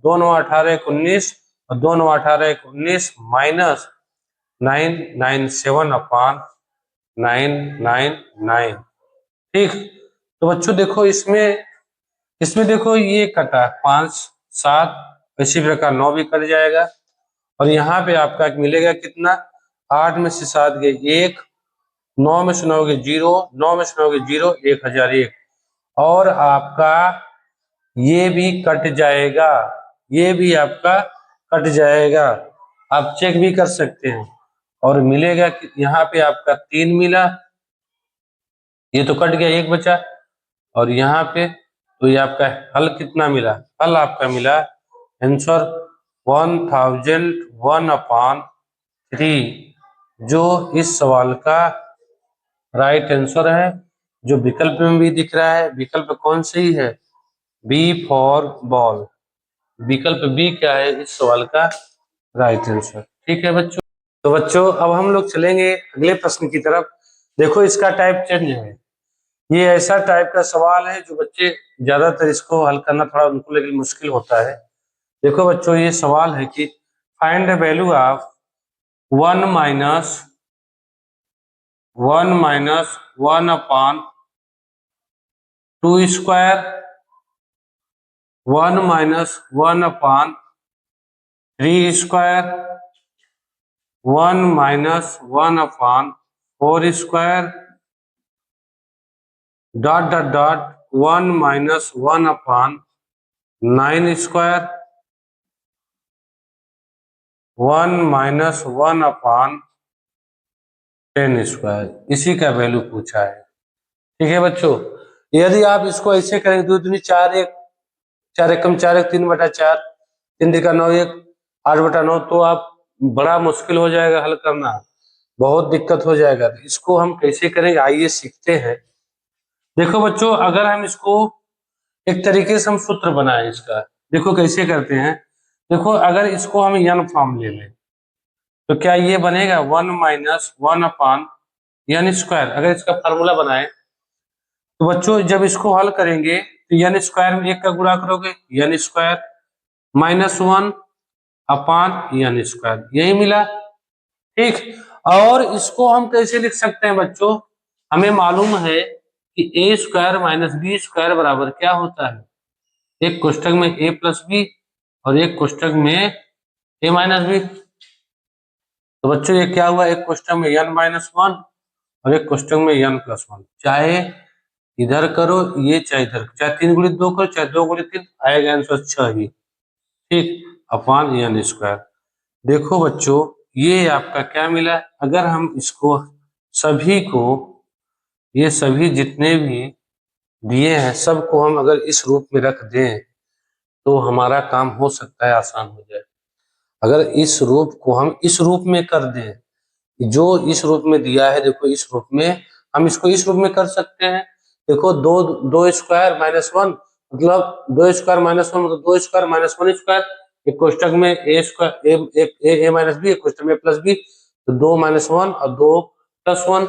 2 9 18 1 19 और 2 9 18 1 19 माइनस 997 अपॉन 999। ठीक, तो बच्चों देखो इसमें देखो ये कटा 5 7, इसी प्रकार 9 भी कट जाएगा और यहाँ पे आपका मिलेगा कितना 8 में से 7 गए 1, 9 में से 9 गए 0, 9 में से 9 गए 0, 1001 और आपका ये भी कट जाएगा, ये भी आपका कट जाएगा। आप चेक भी कर सकते हैं और मिलेगा कि यहाँ पे आपका 3 मिला, ये तो कट गया 1 बचा और यहाँ पे तो ये आपका हल कितना मिला, हल आपका मिला आंसर 1001/3 जो इस सवाल का राइट आंसर है, जो विकल्प में भी दिख रहा है। विकल्प कौन सही है, बी फॉर बॉल, विकल्प बी क्या है इस सवाल का राइट आंसर। ठीक है बच्चों, तो बच्चों अब हम लोग चलेंगे अगले प्रश्न की तरफ। देखो इसका टाइप चेंज है, ये ऐसा टाइप का सवाल है जो बच्चे ज्यादातर इसको हल करना थोड़ा उनको लेकिन मुश्किल होता है। देखो बच्चों ये सवाल है कि find the value of 1 minus 1/2 square, 1 minus 1/3 square, 1 minus 1/4 square, dot dot dot 1 minus 1/9 square, 1 minus 1/10 square, इसी का वैल्यू पूछा है। ठीक है बच्चों, यदि आप इसको ऐसे करेंगे 2 दूनी 4 1, 4 एकम 4 1, 3/4, 3 तिका 9 1, 8/9, तो आप बड़ा मुश्किल हो जाएगा हल करना, बहुत दिक्कत हो जाएगा। तो इसको हम कैसे करेंगे आइए सीखते हैं। देखो बच्चों अगर हम इसको एक तरीके से हम सूत्र बनाए इसका, देखो कैसे करते हैं। देखो अगर इसको हम n फॉर्म ले लें तो क्या ये बनेगा 1 माइनस 1/n स्क्वायर। अगर इसका फार्मूला बनाए तो बच्चों जब इसको हल करेंगे तो n स्क्वायर में 1 का गुणा करोगे n square minus 1/n square, यही मिला। ठीक, और इसको हम कैसे लिख सकते हैं बच्चों, हमें मालूम है कि a square minus B square बराबर क्या होता है, एक कोष्टक में a प्लस बी और एक कोष्टक में a माइनस बी। तो बच्चों ये क्या हुआ, एक कोष्टक में n-1 और एक कोष्टक में n+1, चाहे इधर करो ये चाहे इधर, चाहे 3 गुणित 2 करो चाहे 2 गुणित 3, आएगा आंसर 6 ही। ठीक, अपॉन n स्क्वायर। देखो बच्चों ये आपका क्या मिला, अगर हम इसको सभी को, ये सभी जितने भी दिए हैं सबको हम अगर इस रूप में रख दें तो हमारा काम हो सकता है आसान हो जाए। अगर इस रूप को हम इस रूप में कर दें, जो इस रूप में दिया है, देखो इस रूप में हम इसको इस रूप में कर सकते हैं। देखो 2 स्क्वायर माइनस 1 मतलब 2 स्क्वायर माइनस 1 मतलब 2 स्क्वायर माइनस 1 स्क्वायर, एक कोष्टक में ए स्क्वायर ए माइनस बी, एक कोष्टक में प्लस बी, तो 2 माइनस 1 और 2 प्लस 1।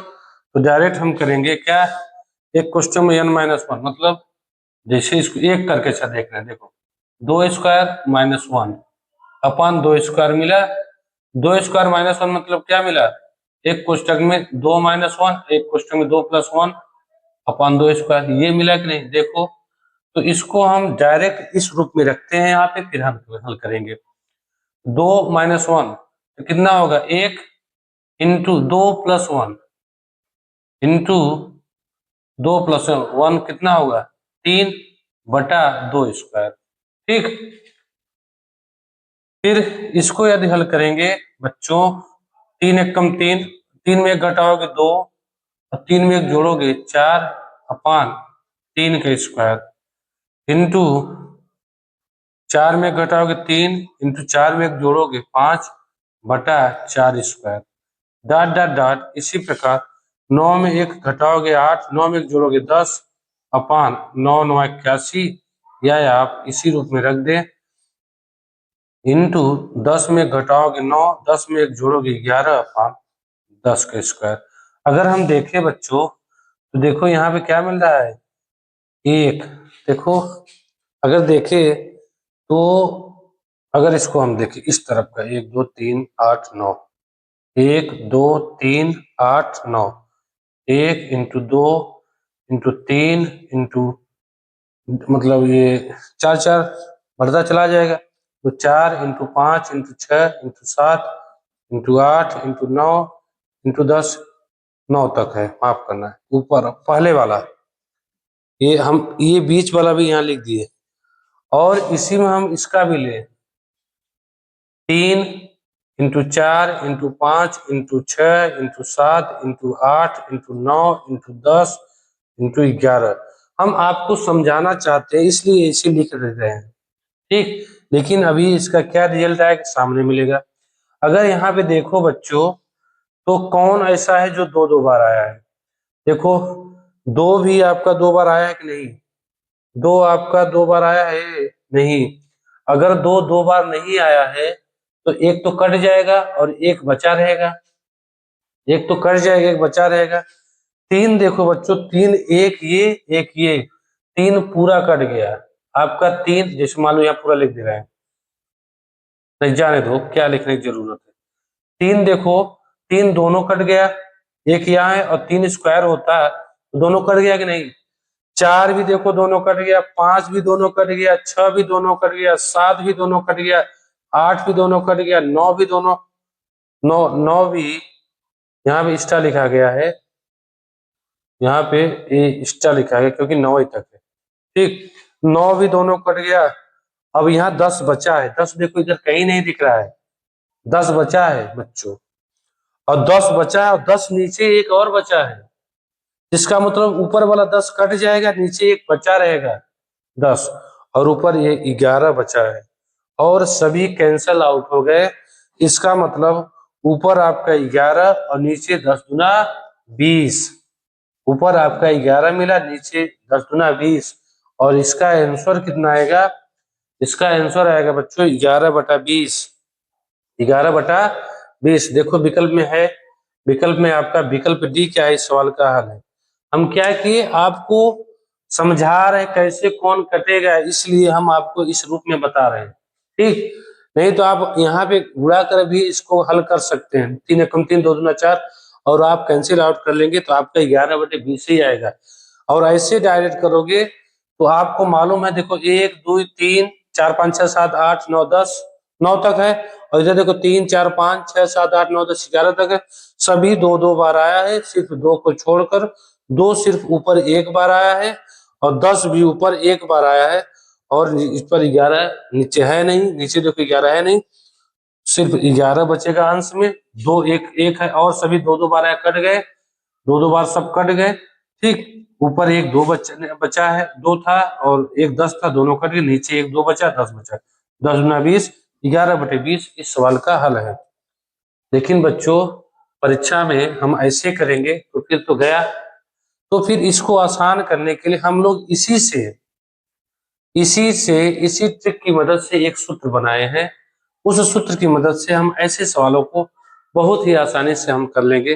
तो डायरेक्ट हम करेंगे क्या, एक कोष्टक में n-1 मतलब जैसे इसको एक करके अच्छा देख रहे हैं, देखो 2 स्क्वायर माइनस 1 अपॉन 2 स्क्वायर मिला, 2 स्क्वायर माइनस 1 मतलब क्या मिला, एक कोष्टक में 2 माइनस 1, एक कोष्टक में 2 प्लस 1, अपॉन 2 स्क्वायर, ये मिला कि नहीं देखो। तो इसको हम डायरेक्ट इस रूप में रखते हैं यहाँ पे, फिर हम हल करेंगे। 2 माइनस 1 तो कितना होगा, 1 इंटू 2 प्लस 1 इंटू 2 प्लस 1 कितना होगा, 3 बटा 2 स्क्वायर। ठीक, फिर इसको यदि हल करेंगे बच्चों, 3 एक कम 3, 3 में एक घटाओगे 2 और 3 में एक जोड़ोगे 4 अपान 3 का स्क्वायर इंटू 4 में एक घटाओगे 3 इंटू 4 में एक जोड़ोगे 5 बटा 4 स्क्वायर। डॉट डॉट डॉट, इसी प्रकार 9 में एक घटाओगे 8, 9 में एक जोड़ोगे 10 अपान 9 9 81, या आप इसी रूप में रख दें इंटू 10 में घटाओगे 9, 10 में एक जोड़ोगे 11 अपान 10 का स्क्वायर। अगर हम देखें बच्चों तो देखो यहाँ पे क्या मिल रहा है, 1। देखो अगर देखें तो अगर इसको हम देखें इस तरफ का 1 2 3 8 9, 1 2 3 8 9, 1 इंटू 2 इंटू 3 इंटू मतलब ये 4 4 बढ़ता चला जाएगा, तो 4 into 5 into 6 into 7 into 8 into 9 into 10, 9 तक है, माफ करना है ऊपर पहले वाला, ये बीच वाला भी यहाँ लिख दिए। और इसी में हम इसका भी ले, 3 into 4 into 5 into 6 into 7 into 8 into 9 into 10 into 11। हम आपको समझाना चाहते हैं इसलिए इसे लिख रहे हैं, ठीक। लेकिन अभी इसका क्या रिजल्ट आएगा सामने मिलेगा। अगर यहाँ पे देखो बच्चों तो कौन ऐसा है जो 2 2 बार आया है, देखो 2 भी आपका 2 बार आया है कि नहीं, 2 आपका 2 बार आया है नहीं। अगर 2 2 बार नहीं आया है तो एक तो कट जाएगा और एक बचा रहेगा, एक तो कट जाएगा एक बचा रहेगा। 3 देखो बच्चों, 3 एक ये 3 पूरा कट गया आपका, 3 जैसे मान लो यहाँ पूरा लिख दे रहे हैं, नहीं जाने दो क्या लिखने की जरूरत है। 3 देखो, 3 दोनों कट गया, एक यहाँ है और 3 स्क्वायर होता है तो दोनों कट गया कि नहीं। 4 भी देखो दोनों कट गया, 5 भी दोनों कट गया, 6 भी दोनों कट गया, 7 भी दोनों कट गया, 8 भी दोनों कट गया, 9 भी दोनों, 9 भी यहाँ पे स्टार लिखा गया है, यहाँ पे ये स्टार लिखा गया क्योंकि 9 ही तक है, ठीक। 9 भी दोनों कट गया। अब यहाँ 10 बचा है, 10 देखो इधर कहीं नहीं दिख रहा है, 10 बचा है बच्चों, और 10 बचा है और 10 नीचे एक और बचा है, इसका मतलब ऊपर वाला 10 कट जाएगा, नीचे एक बचा रहेगा 10, और ऊपर ये 11 बचा है और सभी कैंसल आउट हो गए। इसका मतलब ऊपर आपका 11 और नीचे 10 दुना 20, ऊपर आपका 11 मिला, नीचे 10 दुना 20, और इसका आंसर कितना आएगा, इसका आंसर आएगा बच्चों 11/20, 11/20। देखो विकल्प में है, विकल्प में आपका विकल्प डी क्या है, इस सवाल का हल है। हम क्या किए, आपको समझा रहे कैसे कौन कटेगा, इसलिए हम आपको इस रूप में बता रहे हैं, ठीक। नहीं तो आप यहाँ पे उड़ा कर भी इसको हल कर सकते हैं, 3 एकम 3 2 दूना 4, और आप कैंसिल आउट कर लेंगे तो आपका 11/20 ही आएगा। और ऐसे डायरेक्ट करोगे तो आपको मालूम है, देखो 1 2 3 4 5 6 7 8 9 10, 9 तक है, और इधर देखो 3 4 5 6 7 8 9 10 11 तक है। सभी 2 2 बार आया है, सिर्फ 2 को छोड़कर, 2 सिर्फ ऊपर एक बार आया है और 10 भी ऊपर एक बार आया है, और इस पर 11 नीचे है नहीं, नीचे देखो 11 है नहीं, सिर्फ 11 बचेगा अंश में, 2 एक एक है और सभी 2 2 बार आया, कट गए, 2 2 बार सब कट गए, ठीक। ऊपर एक 2 बचा है, 2 था और एक 10 था, दोनों कट गए, नीचे एक 2 बचा, 10 बचा, 10 गुना 20, 11/20 इस सवाल का हल है। लेकिन बच्चों परीक्षा में हम ऐसे करेंगे तो फिर तो गया, तो फिर इसको आसान करने के लिए हम लोग इसी ट्रिक की मदद से एक सूत्र बनाए हैं। उस सूत्र की मदद से हम ऐसे सवालों को बहुत ही आसानी से हम कर लेंगे।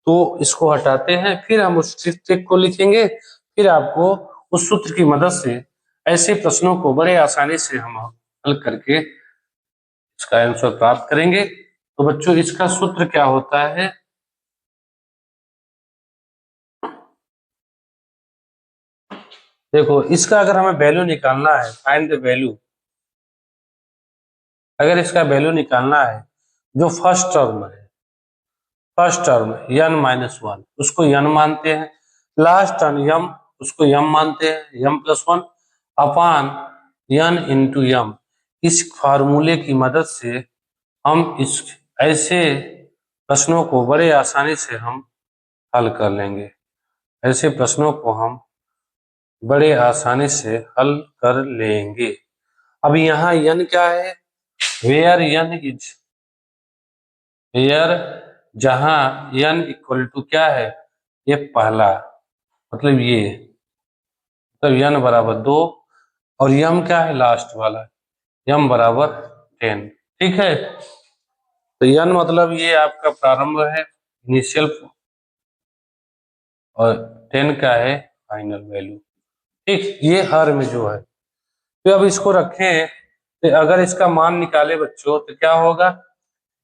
तो इसको हटाते हैं, फिर हम उस ट्रिक को लिखेंगे, फिर आपको उस सूत्र की मदद से ऐसे प्रश्नों को बड़े आसानी से हम हल करके इसका आंसर प्राप्त करेंगे। तो बच्चों इसका सूत्र क्या होता है, देखो इसका अगर हमें वैल्यू निकालना है, फाइंड द वैल्यू, अगर इसका वैल्यू निकालना है, जो फर्स्ट टर्म है, first term n minus one, उसको n मानते हैं, लास्ट टर्म यम, उसको यम मानते हैं, m plus one upon n into m. इस फार्मूले की मदद से हम इस ऐसे प्रश्नों को बड़े आसानी से हम हल कर लेंगे, ऐसे प्रश्नों को हम बड़े आसानी से हल कर लेंगे। अब यहाँ n क्या है, वेयर n इज, वेयर जहां n इक्वल टू क्या है, ये पहला, मतलब ये, मतलब n बराबर 2 और यम क्या है, लास्ट वाला, यम बराबर 10। ठीक है, तो n मतलब ये आपका प्रारंभ है, इनिशियल, और 10 का है फाइनल वैल्यू। ठीक, ये हर में जो है, तो अब इसको रखें, तो अगर इसका मान निकाले बच्चों तो क्या होगा,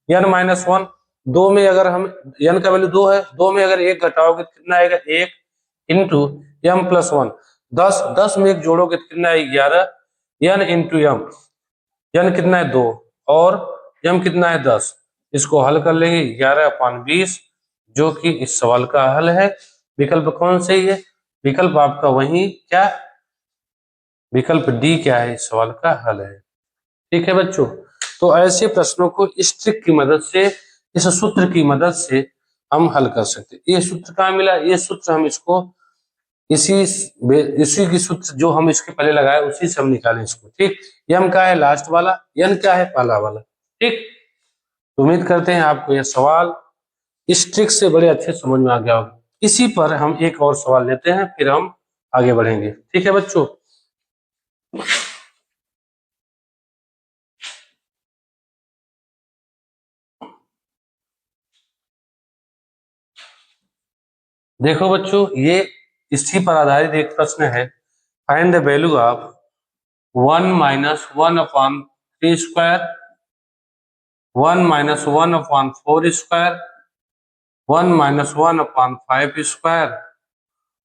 n माइनस वन, दो में अगर हम, n का वैल्यू 2 है, दो में अगर एक घटाओगे तो कितना आएगा, 1 इंटू यम प्लस वन, 10, 10 में एक जोड़ोगे तो कितना है, 11, n इंटू यम, n कितना है 2 और m कितना है 10, इसको हल कर लेंगे, 11/20, जो कि इस सवाल का हल है। विकल्प कौन सही है, विकल्प आपका वही क्या, विकल्प डी क्या है, इस सवाल का हल है। ठीक है बच्चों, तो ऐसे प्रश्नों को इस ट्रिक की मदद से, इस सूत्र की मदद से हम हल कर सकते हैं। ये सूत्र कहाँ मिला, ये सूत्र हम इसको इसी इसी की सूत्र जो हम इसके पहले लगाए उसी से हम निकालें इसको। ठीक, यम का है लास्ट वाला, एन क्या है पहला वाला। ठीक, तो उम्मीद करते हैं आपको यह सवाल इस ट्रिक से बड़े अच्छे समझ में आ गया होगा। इसी पर हम एक और सवाल लेते हैं, फिर हम आगे बढ़ेंगे। ठीक है बच्चों, देखो बच्चों, ये इसी पर आधारित एक प्रश्न है। Find the value of 1 minus 1/3 square, 1 minus 1/4 square, 1 minus 1/5 square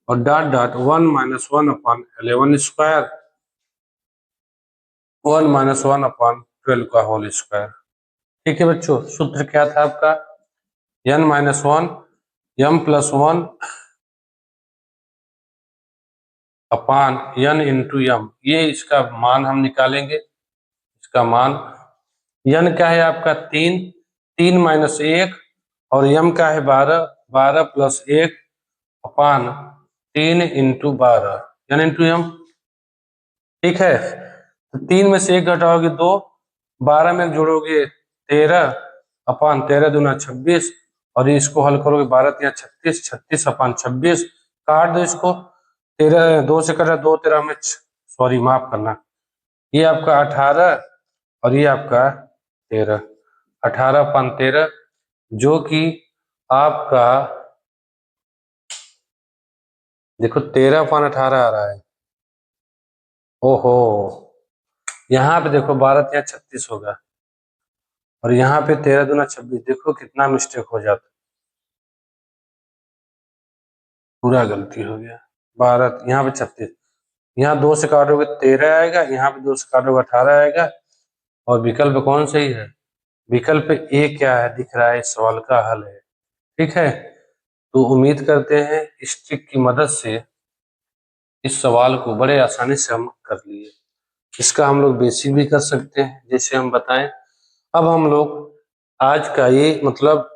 और dot dot 1 minus 1/11 square, 1 minus 1/12 का होल स्क्वायर। ठीक है बच्चों, सूत्र क्या था आपका, n minus one, m plus one upon n into m, ये इसका मान हम निकालेंगे। इसका मान, n क्या है आपका 3, 3 माइनस 1 और यम का है 12, 12 प्लस 1 अपान 3 इंटू 12, n इंटू यम। ठीक है, तो 3 में से 1 घटाओगे 2, 12 में जोड़ोगे 13 अपान 13 दूना 26 और इसको हल करोगे 12 या 36, 36 अपान 26, काट दो इसको, 13 2 से कटा 2 13 में, सॉरी माफ करना, ये आपका 18 और ये आपका 13, 18/13, जो कि आपका देखो 13/18 आ रहा है। ओहो, यहाँ पे देखो 12 या 36 होगा और यहाँ पे 13 दूना 26, देखो कितना मिस्टेक हो जाता, पूरा गलती हो गया। 12 यहाँ पे 36, यहाँ 2 से काटोगे 13 आएगा, यहाँ पे 2 से काटोगे 18 आएगा और विकल्प कौन सही है, विकल्प ए क्या है दिख रहा है, इस सवाल का हल है। ठीक है, तो उम्मीद करते हैं इस ट्रिक की मदद से इस सवाल को बड़े आसानी से हम कर लिए। इसका हम लोग बेसिक भी कर सकते हैं जैसे हम बताएं। अब हम लोग आज का ये मतलब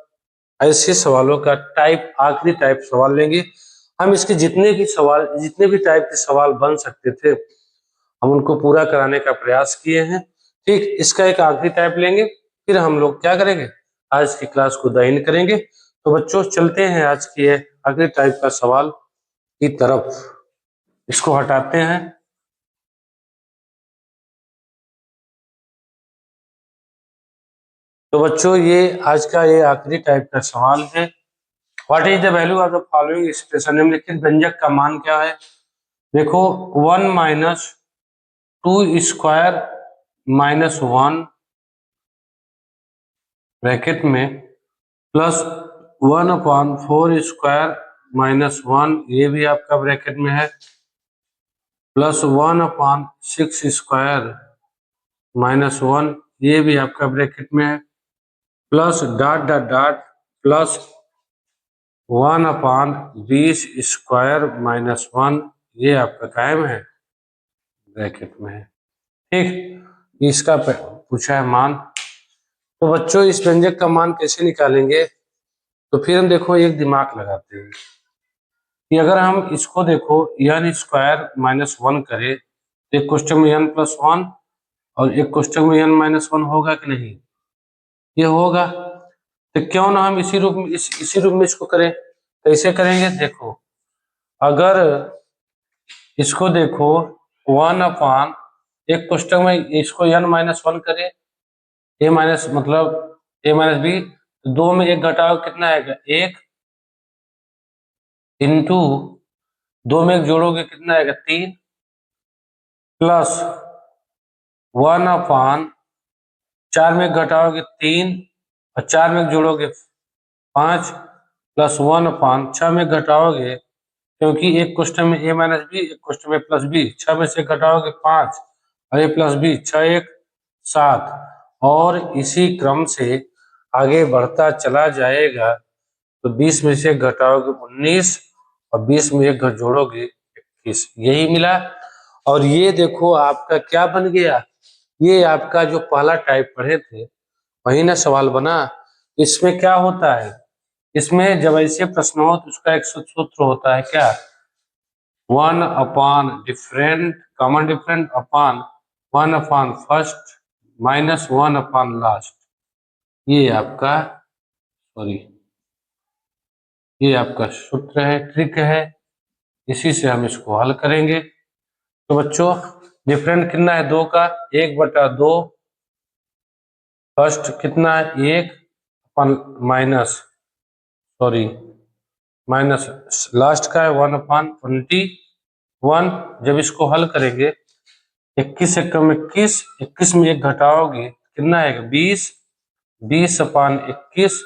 ऐसे सवालों का टाइप, आखिरी टाइप सवाल लेंगे। हम इसके जितने भी सवाल, जितने भी टाइप के सवाल बन सकते थे, हम उनको पूरा कराने का प्रयास किए हैं। ठीक, इसका एक आखिरी टाइप लेंगे, फिर हम लोग क्या करेंगे, आज की क्लास को दाइन करेंगे। तो बच्चों चलते हैं आज की आखिरी टाइप का सवाल की तरफ, इसको हटाते हैं। तो बच्चों ये आज का ये आखिरी टाइप का सवाल है। What is the value of the following expression, निम्नलिखित व्यंजक का मान क्या है। देखो 1 माइनस 2 स्क्वायर माइनस 1 ब्रैकेट में प्लस 1/4 स्क्वायर माइनस 1, ये भी आपका ब्रैकेट में है, प्लस 1/6² -1, ये भी आपका ब्रैकेट में है, plus dot dot dot plus 1/20² -1, ये आपका कायम है ब्रैकेट में है। ठीक, इसका पूछा है मान। तो बच्चों इस व्यंजक का मान कैसे निकालेंगे, तो फिर हम देखो एक दिमाग लगाते हैं कि अगर हम इसको देखो n² -1 करें तो एक कोष्टक में n+1 और एक कोष्टक में n-1 होगा कि नहीं, ये होगा। तो क्यों ना हम इसी रूप में इसी रूप में इसको करें। कैसे करेंगे, देखो अगर इसको देखो 1/, एक कोष्टक में इसको n-1 करें, a माइनस मतलब a माइनस बी, दो में एक घटाओ कितना आएगा 1, इंटू दो में एक जोड़ोगे कितना आएगा 3, प्लस 1/4 में घटाओगे 3 और 4 में जोड़ोगे 5, प्लस 1/6 में घटाओगे, क्योंकि एक क्वेश्चन में a माइनस बी, एक क्वेश्चन में प्लस बी, 6 में से घटाओगे 5 और a प्लस बी, 6 1 7, और इसी क्रम से आगे बढ़ता चला जाएगा। तो 20 में से घटाओगे 19 और 20 में एक जोड़ोगे 21, यही मिला। और ये देखो आपका क्या बन गया, ये आपका जो पहला टाइप पढ़े थे वही ना सवाल बना। इसमें क्या होता है, इसमें जब ऐसे प्रश्न हो तो उसका एक सूत्र होता है क्या, 1/डिफरेंट कॉमन डिफरेंट अपॉन 1/फर्स्ट माइनस 1/लास्ट। ये आपका ये आपका सूत्र है, ट्रिक है, इसी से हम इसको हल करेंगे। तो बच्चों डिफरेंट कितना है 2 का, 1/2, फर्स्ट कितना है 1 माइनस लास्ट का है 1/21। जब इसको हल करेंगे 21 एक कम 21, 21 में एक घटाओगे कितना आएगा 20, 20/21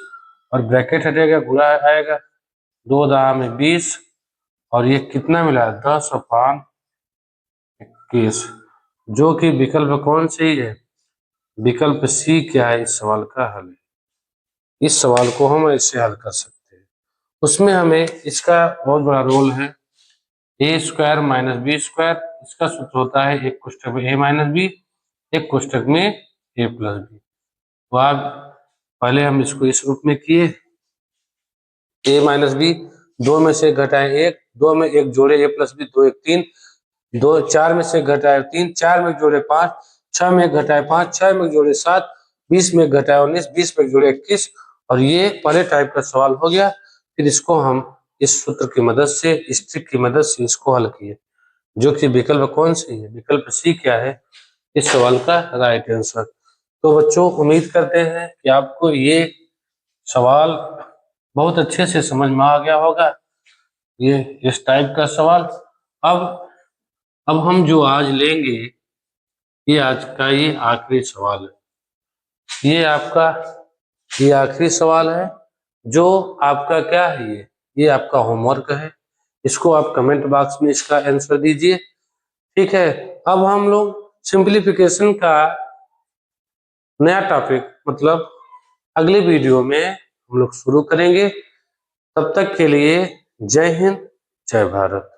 और ब्रैकेट हटेगा, गुणा आएगा, 2 दाम में 20 और ये कितना मिला 10/21, जो कि विकल्प कौन सी है, विकल्प सी क्या है इस सवाल का हल है। इस सवाल को हम ऐसे हल कर सकते हैं। उसमें हमें इसका बहुत बड़ा रोल है, a² - b², इसका सूत्र होता है एक कोष्टक में a - b, एक कोष्टक में a + b। तो आप पहले हम इसको इस रूप में किए, a - b, 2 में से घटाए 1, 2 में एक जोड़े a + b, 2 1 3, 2 4 में से घटाए 3, 4 में जोड़े 5, 6 में घटाए 5, 6 में जोड़े 7, 20 में घटाए 19, 20 में जोड़े 21, और ये पहले टाइप का सवाल हो गया। फिर इसको हम इस सूत्र की मदद से, इस ट्रिक की मदद से इसको हल किए, जो कि विकल्प कौन सी है, विकल्प सी क्या है इस सवाल का राइट आंसर। तो बच्चों उम्मीद करते हैं कि आपको ये सवाल बहुत अच्छे से समझ में आ गया होगा, ये इस टाइप का सवाल। अब हम जो आज लेंगे, ये आज का ये आखिरी सवाल है, ये आपका ये आखिरी सवाल है, जो आपका क्या है, ये आपका होमवर्क है। इसको आप कमेंट बॉक्स में इसका आंसर दीजिए, ठीक है। अब हम लोग सिंप्लीफिकेशन का नया टॉपिक मतलब अगले वीडियो में हम लोग शुरू करेंगे। तब तक के लिए जय हिंद, जय भारत।